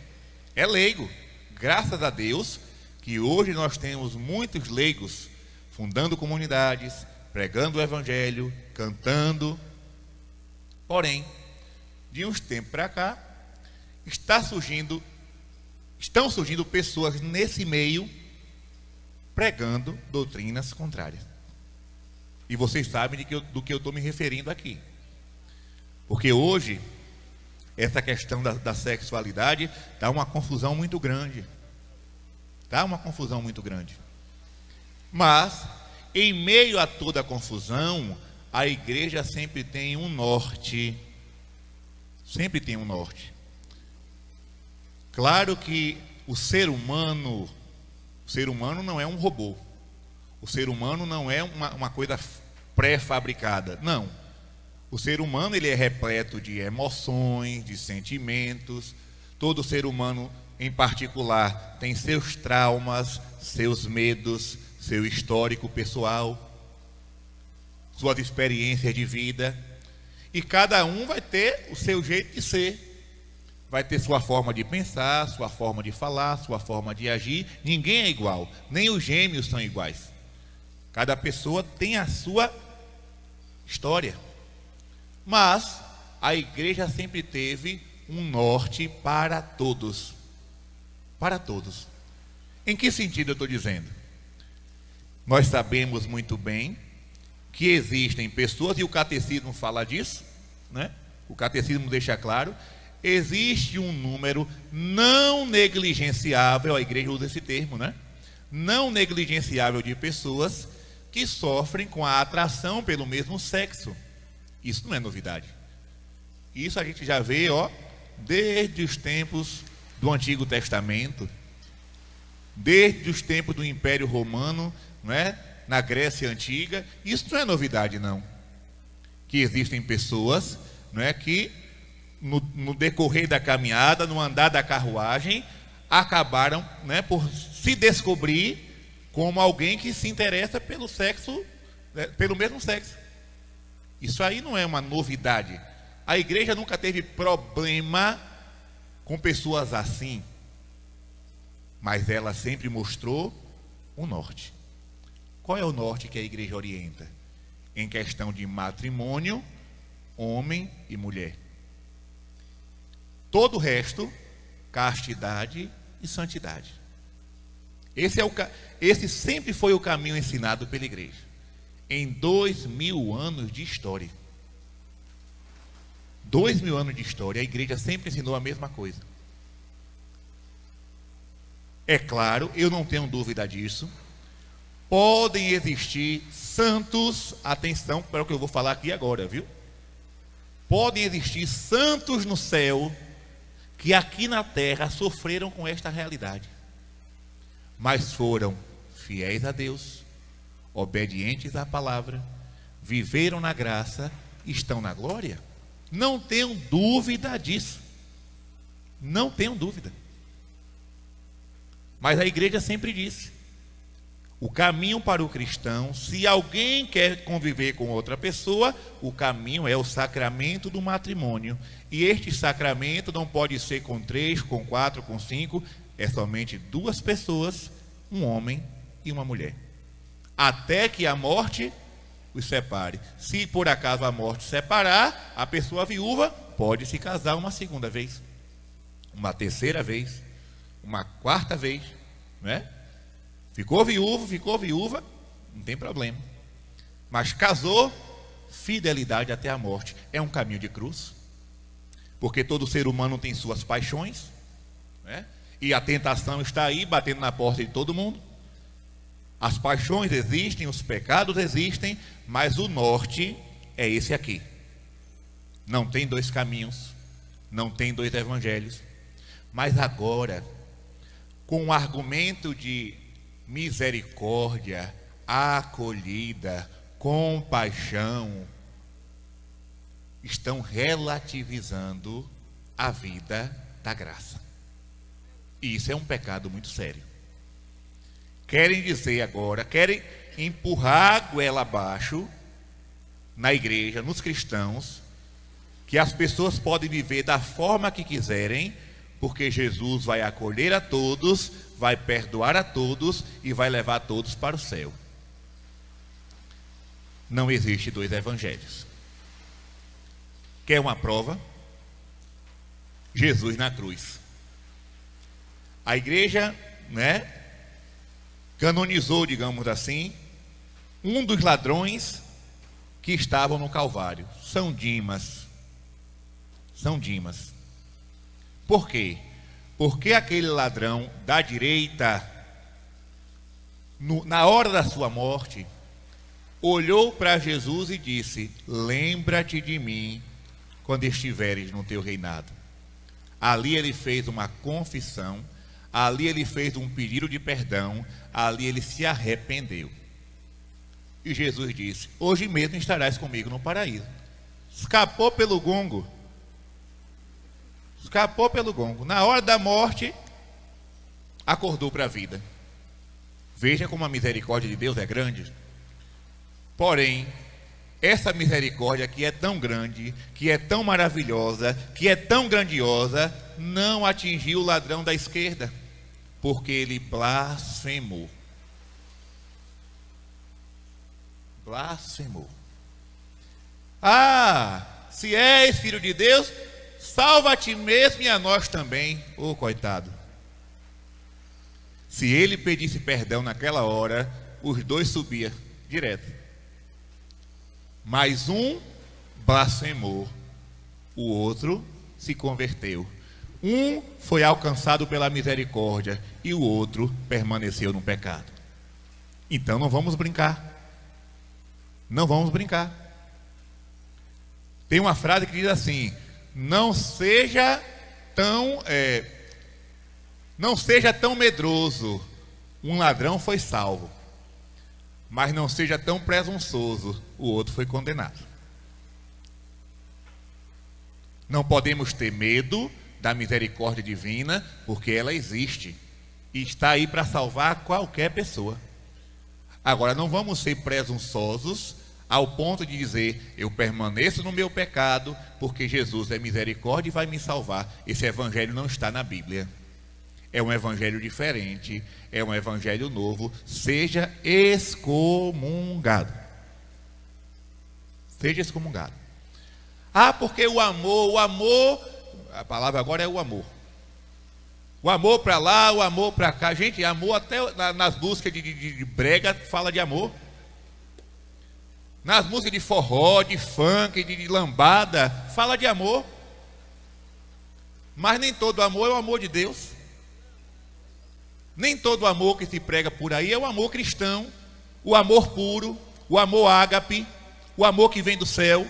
É leigo. Graças a Deus que hoje nós temos muitos leigos fundando comunidades, pregando o evangelho, cantando. Porém, de uns tempos para cá, estão surgindo pessoas nesse meio pregando doutrinas contrárias. E vocês sabem do que eu estou me referindo aqui. Porque hoje, essa questão da sexualidade dá uma confusão muito grande. Dá uma confusão muito grande. Mas, em meio a toda a confusão, a igreja sempre tem um norte. Sempre tem um norte. Claro que o ser humano não é um robô. O ser humano não é uma coisa pré-fabricada. Não. O ser humano, ele é repleto de emoções, de sentimentos. Todo ser humano, em particular, tem seus traumas, seus medos, seu histórico pessoal, suas experiências de vida. E cada um vai ter o seu jeito de ser. Vai ter sua forma de pensar, sua forma de falar, sua forma de agir. Ninguém é igual. Nem os gêmeos são iguais. Cada pessoa tem a sua história. Mas a igreja sempre teve um norte para todos. Para todos. Em que sentido eu estou dizendo? Nós sabemos muito bem que existem pessoas, e o catecismo fala disso, O catecismo deixa claro, existe um número não negligenciável, a igreja usa esse termo, Não negligenciável de pessoas que sofrem com a atração pelo mesmo sexo. Isso não é novidade. Isso a gente já vê, desde os tempos do Antigo Testamento, desde os tempos do Império Romano, na Grécia Antiga. Isso não é novidade, não. Que existem pessoas, que no decorrer da caminhada, no andar da carruagem, acabaram, por se descobrir como alguém que se interessa pelo sexo, pelo mesmo sexo. Isso aí não é uma novidade. A igreja nunca teve problema com pessoas assim, mas ela sempre mostrou o norte. Qual é o norte que a igreja orienta? Em questão de matrimônio, homem e mulher. Todo o resto, castidade e santidade. Esse sempre foi o caminho ensinado pela igreja. Em 2000 anos de história. 2000 anos de história, a igreja sempre ensinou a mesma coisa. É claro, eu não tenho dúvida disso. Podem existir santos, atenção para o que eu vou falar aqui agora, viu? Podem existir santos no céu que aqui na terra sofreram com esta realidade, mas foram fiéis a Deus, obedientes à palavra, viveram na graça, estão na glória. Não tenham dúvida disso. Não tenham dúvida. Mas a igreja sempre disse: o caminho para o cristão, se alguém quer conviver com outra pessoa, o caminho é o sacramento do matrimônio. E este sacramento não pode ser com 3, com 4, com 5, é somente 2 pessoas, um homem e uma mulher. Até que a morte os separe. Se por acaso a morte separar, a pessoa viúva pode se casar uma segunda vez, uma terceira vez, uma quarta vez, não é? Ficou viúva, não tem problema. Mas casou, fidelidade até a morte. É um caminho de cruz, porque todo ser humano tem suas paixões, né? E a tentação está aí, batendo na porta de todo mundo. As paixões existem, os pecados existem, mas o norte é esse aqui. Não tem 2 caminhos, não tem 2 evangelhos. Mas agora, com o argumento de misericórdia, acolhida, compaixão, estão relativizando a vida da graça. E isso é um pecado muito sério. Querem dizer agora, querem empurrar a goela abaixo na igreja, nos cristãos, que as pessoas podem viver da forma que quiserem, porque Jesus vai acolher a todos, vai perdoar a todos e vai levar todos para o céu. Não existe 2 evangelhos. Quer uma prova? Jesus na cruz. A igreja, né, canonizou, digamos assim, um dos ladrões que estavam no Calvário, São Dimas. São Dimas. Por quê? Porque aquele ladrão da direita, na hora da sua morte, olhou para Jesus e disse: lembra-te de mim quando estiveres no teu reinado. Ali ele fez uma confissão, ali ele fez um pedido de perdão, ali ele se arrependeu. E Jesus disse: hoje mesmo estarás comigo no paraíso. Escapou pelo gongo. Escapou pelo gongo. Na hora da morte, acordou para a vida. Veja como a misericórdia de Deus é grande. Porém, essa misericórdia que é tão grande, que é tão maravilhosa, que é tão grandiosa, não atingiu o ladrão da esquerda, porque ele blasfemou. Blasfemou. Ah, se és filho de Deus, salva a ti mesmo e a nós também. Ô, coitado. Se ele pedisse perdão naquela hora, os 2 subiam direto. Mas um blasfemou, o outro se converteu. Um foi alcançado pela misericórdia e o outro permaneceu no pecado. Então não vamos brincar. Não vamos brincar. Tem uma frase que diz assim: não seja tão medroso. Um ladrão foi salvo, mas não seja tão presunçoso. O outro foi condenado. Não podemos ter medo da misericórdia divina, porque ela existe e está aí para salvar qualquer pessoa. Agora, não vamos ser presunçosos ao ponto de dizer: eu permaneço no meu pecado porque Jesus é misericórdia e vai me salvar. Esse evangelho não está na Bíblia. é um evangelho diferente, é um evangelho novo, seja excomungado. Seja excomungado. Ah, porque o amor, a palavra agora é o amor. O amor para lá, o amor para cá. Gente, amor até nas músicas de brega fala de amor. Nas músicas de forró, de funk, de lambada, fala de amor. Mas nem todo amor é o amor de Deus. Nem todo amor que se prega por aí é o amor cristão, o amor puro, o amor ágape, o amor que vem do céu.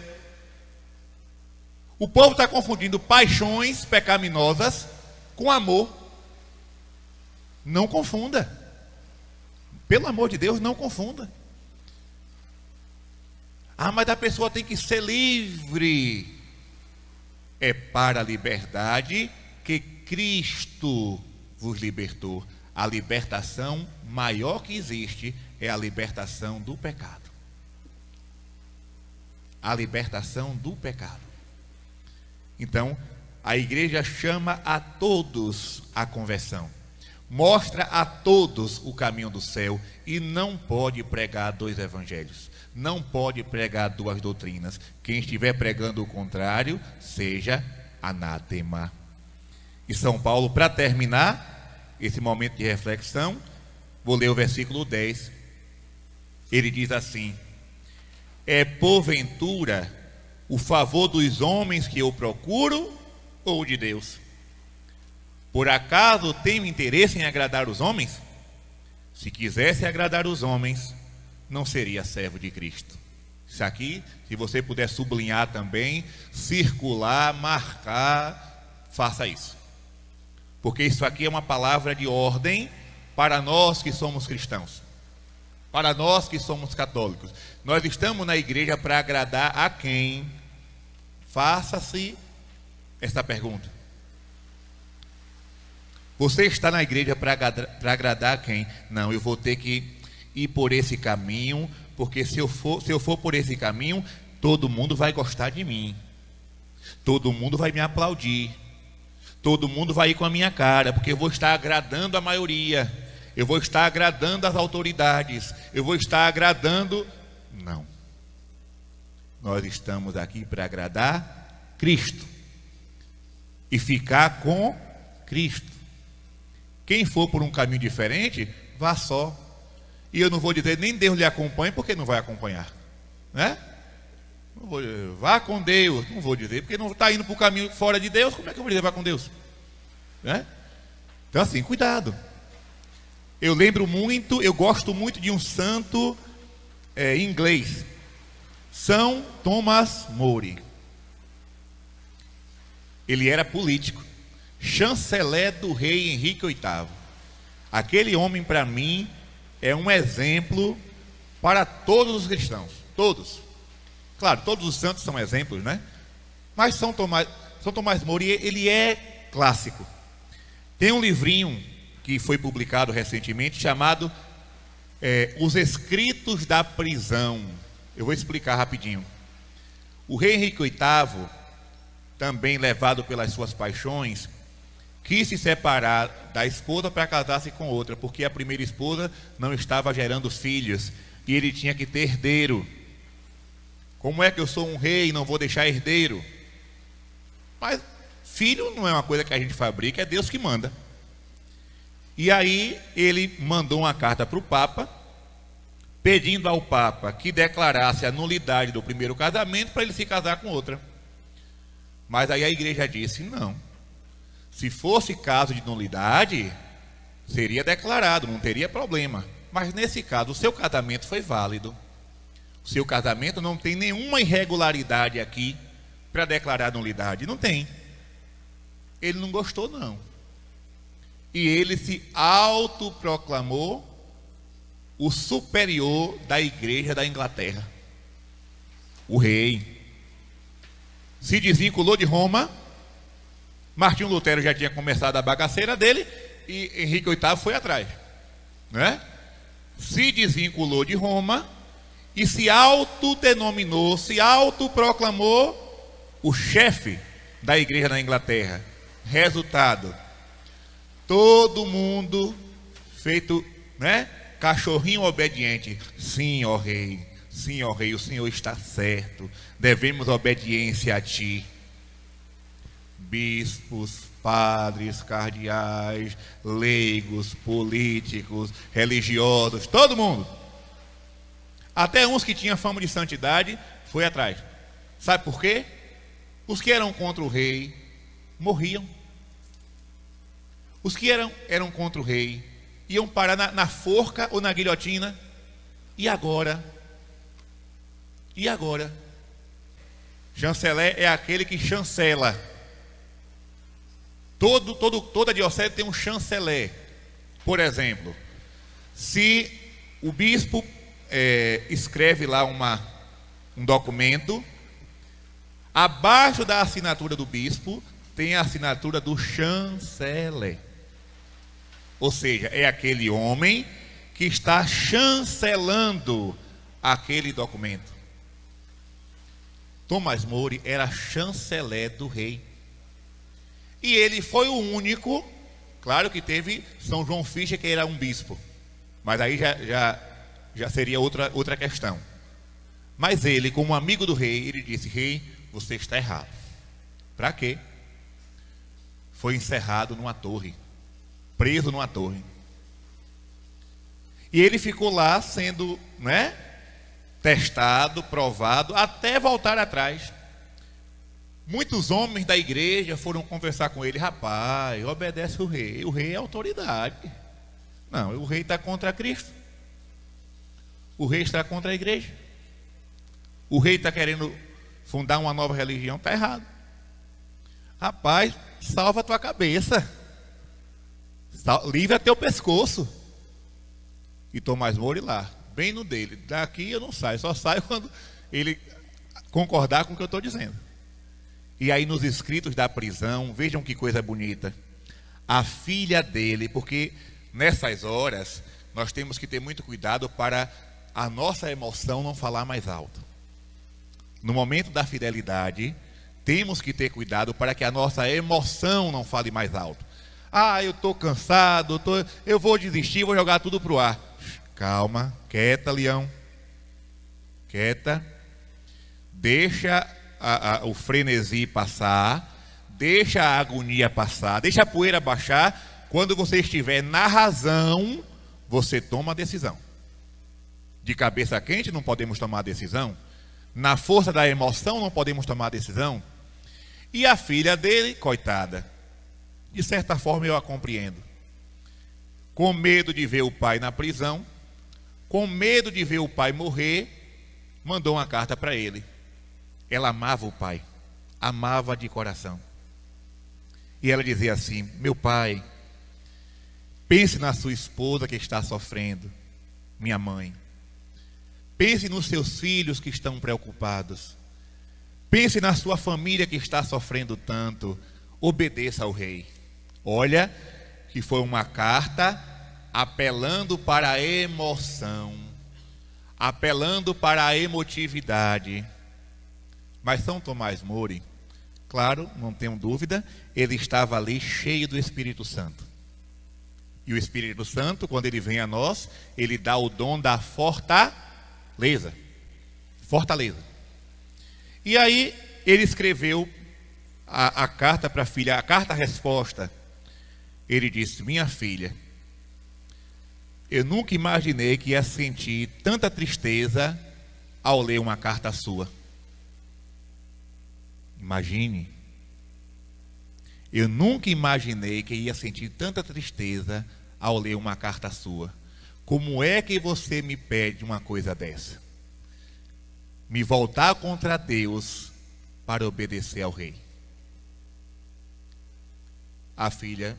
O povo está confundindo paixões pecaminosas com amor. Não confunda. Pelo amor de Deus, não confunda. Ah, mas a pessoa tem que ser livre. É para a liberdade que Cristo vos libertou. A libertação maior que existe é a libertação do pecado. A libertação do pecado. Então, a igreja chama a todos à conversão. Mostra a todos o caminho do céu e não pode pregar dois evangelhos. Não pode pregar duas doutrinas. Quem estiver pregando o contrário, seja anátema. E São Paulo, para terminar esse momento de reflexão, vou ler o versículo 10. Ele diz assim: é porventura o favor dos homens que eu procuro ou de Deus? Por acaso tenho interesse em agradar os homens? Se quisesse agradar os homens, não seria servo de Cristo. Isso aqui, se você puder sublinhar também, circular, marcar, faça isso. Porque isso aqui é uma palavra de ordem para nós que somos cristãos, para nós que somos católicos. Nós estamos na igreja para agradar a quem? Faça-se esta pergunta. Você está na igreja para agradar a quem? Não, eu vou ter que ir por esse caminho, porque se eu for por esse caminho, todo mundo vai gostar de mim, todo mundo vai me aplaudir, todo mundo vai ir com a minha cara, porque eu vou estar agradando a maioria, eu vou estar agradando as autoridades, eu vou estar agradando... Não. Nós estamos aqui para agradar Cristo e ficar com Cristo. Quem for por um caminho diferente, vá só. E eu não vou dizer nem Deus lhe acompanhe, porque não vai acompanhar, né? Não vou, vá com Deus, não vou dizer, porque não está indo para o caminho fora de Deus. Como é que eu vou dizer vá com Deus, né? Então assim, cuidado. Eu gosto muito de um santo inglês, São Thomas More. Ele era político, chanceler do rei Henrique VIII. Aquele homem, para mim, é um exemplo para todos os cristãos, todos. Claro, todos os santos são exemplos, né? Mas São Thomas More, ele é clássico. Tem um livrinho que foi publicado recentemente chamado Os Escritos da Prisão. Eu vou explicar rapidinho. O rei Henrique VIII, também levado pelas suas paixões, quis se separar da esposa para casar-se com outra, porque a primeira esposa não estava gerando filhos e ele tinha que ter herdeiro. Como é que eu sou um rei e não vou deixar herdeiro? Mas filho não é uma coisa que a gente fabrica, é Deus que manda. E aí ele mandou uma carta para o Papa, pedindo ao Papa que declarasse a nulidade do primeiro casamento para ele se casar com outra. Mas aí a igreja disse, não. Se fosse caso de nulidade, seria declarado, não teria problema. Mas nesse caso, o seu casamento foi válido. O seu casamento não tem nenhuma irregularidade aqui para declarar nulidade. Não tem. Ele não gostou, não. E ele se autoproclamou o superior da igreja da Inglaterra. O rei. Se desvinculou de Roma. Martinho Lutero já tinha começado a bagaceira dele e Henrique VIII foi atrás, né? Se desvinculou de Roma e se autodenominou, se autoproclamou o chefe da igreja na Inglaterra. Resultado: Todo mundo feito, né? Cachorrinho obediente. Sim, ó rei, o Senhor está certo. Devemos obediência a ti. Bispos, padres, cardeais, leigos, políticos, religiosos, todo mundo. Até uns que tinham fama de santidade foi atrás. Sabe por quê? Os que eram contra o rei morriam. Os que eram contra o rei iam parar na forca ou na guilhotina. E agora? E agora? Chanceler é aquele que chancela. Toda diocese tem um chanceler. Por exemplo, se o bispo escreve lá um documento, abaixo da assinatura do bispo tem a assinatura do chanceler. Ou seja, é aquele homem que está chancelando aquele documento. Tomás More era chanceler do rei. E ele foi o único, claro que teve São João Fischer, que era um bispo, mas aí já seria outra questão. Mas ele, como amigo do rei, ele disse: rei, você está errado. Para quê? Foi encerrado numa torre, preso numa torre. E ele ficou lá sendo, né, testado, provado, até voltar atrás. Muitos homens da igreja foram conversar com ele: rapaz, obedece o rei é autoridade. Não, o rei está contra Cristo, o rei está contra a igreja, o rei está querendo fundar uma nova religião, está errado. Rapaz, salva a tua cabeça, livra teu pescoço. E Tomás More lá, bem no dele: daqui eu não saio, só saio quando ele concordar com o que eu estou dizendo. E aí nos escritos da prisão, vejam que coisa bonita, a filha dele, porque nessas horas nós temos que ter muito cuidado para a nossa emoção não falar mais alto. No momento da fidelidade, temos que ter cuidado para que a nossa emoção não fale mais alto. Ah, eu estou cansado, eu vou desistir, vou jogar tudo para o ar. Calma, quieta, leão, quieta, deixa o frenesi passar, deixa a agonia passar, deixa a poeira baixar. Quando você estiver na razão, você toma a decisão. De cabeça quente não podemos tomar a decisão, na força da emoção não podemos tomar a decisão. E a filha dele, coitada, de certa forma eu a compreendo, com medo de ver o pai na prisão, com medo de ver o pai morrer, mandou uma carta para ele. Ela amava o pai, amava de coração. E ela dizia assim: meu pai, pense na sua esposa que está sofrendo, minha mãe. Pense nos seus filhos que estão preocupados. Pense na sua família que está sofrendo tanto. Obedeça ao rei. Olha que foi uma carta apelando para a emoção, apelando para a emotividade. Mas São Tomás More, claro, não tenho dúvida, ele estava ali cheio do Espírito Santo. E o Espírito Santo, quando ele vem a nós, ele dá o dom da fortaleza. E aí ele escreveu a carta para a filha, a carta-resposta. Ele disse: minha filha, eu nunca imaginei que ia sentir tanta tristeza ao ler uma carta sua. Imagine, eu nunca imaginei que ia sentir tanta tristeza ao ler uma carta sua. Como é que você me pede uma coisa dessa? Me voltar contra Deus para obedecer ao rei. A filha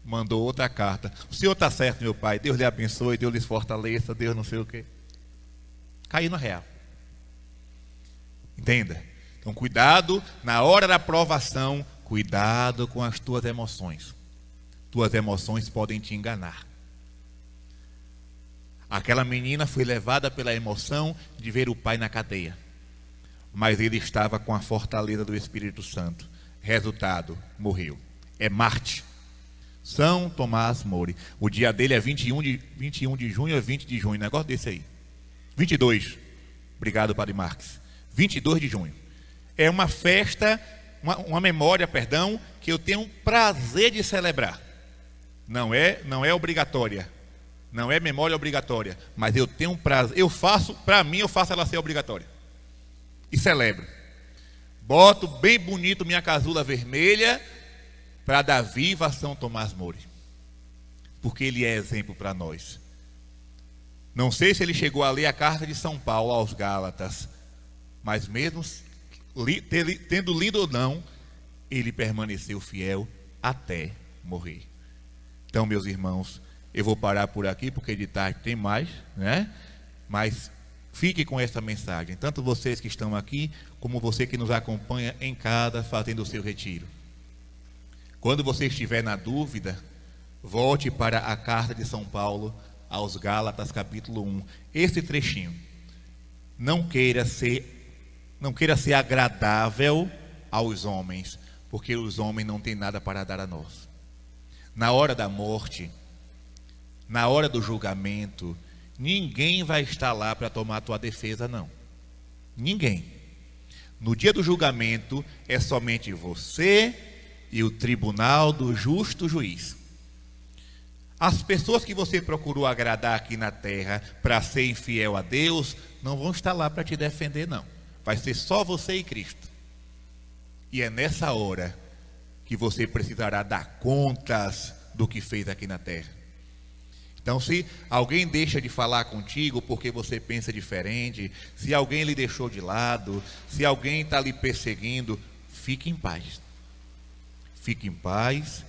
mandou outra carta: o senhor está certo, meu pai, Deus lhe abençoe, Deus lhe fortaleça, Deus não sei o quê. Caiu no real. Entenda? Então cuidado na hora da provação, cuidado com as tuas emoções. Tuas emoções podem te enganar. Aquela menina foi levada pela emoção de ver o pai na cadeia, mas ele estava com a fortaleza do Espírito Santo. Resultado, morreu. É Marte. São Tomás More. O dia dele é 21 de junho ou 20 de junho, negócio desse aí. 22. Obrigado, Padre Marques. 22 de junho. É uma festa, uma memória, perdão, que eu tenho prazer de celebrar. Não é obrigatória. Não é memória obrigatória. Mas eu tenho prazer. Para mim, eu faço ela ser obrigatória. E celebro. Boto bem bonito minha casula vermelha para dar viva a São Tomás More. Porque ele é exemplo para nós. Não sei se ele chegou a ler a carta de São Paulo aos Gálatas, mas mesmo tendo lido ou não, ele permaneceu fiel até morrer. Então, meus irmãos, eu vou parar por aqui, porque de tarde tem mais, né? Mas fique com essa mensagem, tanto vocês que estão aqui, como você que nos acompanha em casa, fazendo o seu retiro. Quando você estiver na dúvida, volte para a carta de São Paulo aos Gálatas, capítulo 1. Esse trechinho. Não queira ser agradável aos homens, porque os homens não têm nada para dar a nós. Na hora da morte, na hora do julgamento, ninguém vai estar lá para tomar a tua defesa, não. Ninguém. No dia do julgamento, é somente você e o tribunal do justo juiz. As pessoas que você procurou agradar aqui na terra para ser infiel a Deus, não vão estar lá para te defender, não. Vai ser só você e Cristo. E é nessa hora que você precisará dar contas do que fez aqui na terra. Então, se alguém deixa de falar contigo porque você pensa diferente, se alguém lhe deixou de lado, se alguém está lhe perseguindo, fique em paz. Fique em paz,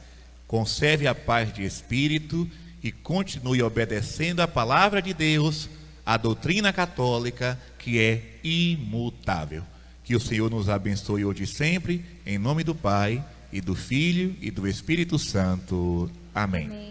conserve a paz de espírito e continue obedecendo a palavra de Deus, a doutrina católica, que é imutável. Que o Senhor nos abençoe hoje e sempre, em nome do Pai, e do Filho, e do Espírito Santo. Amém.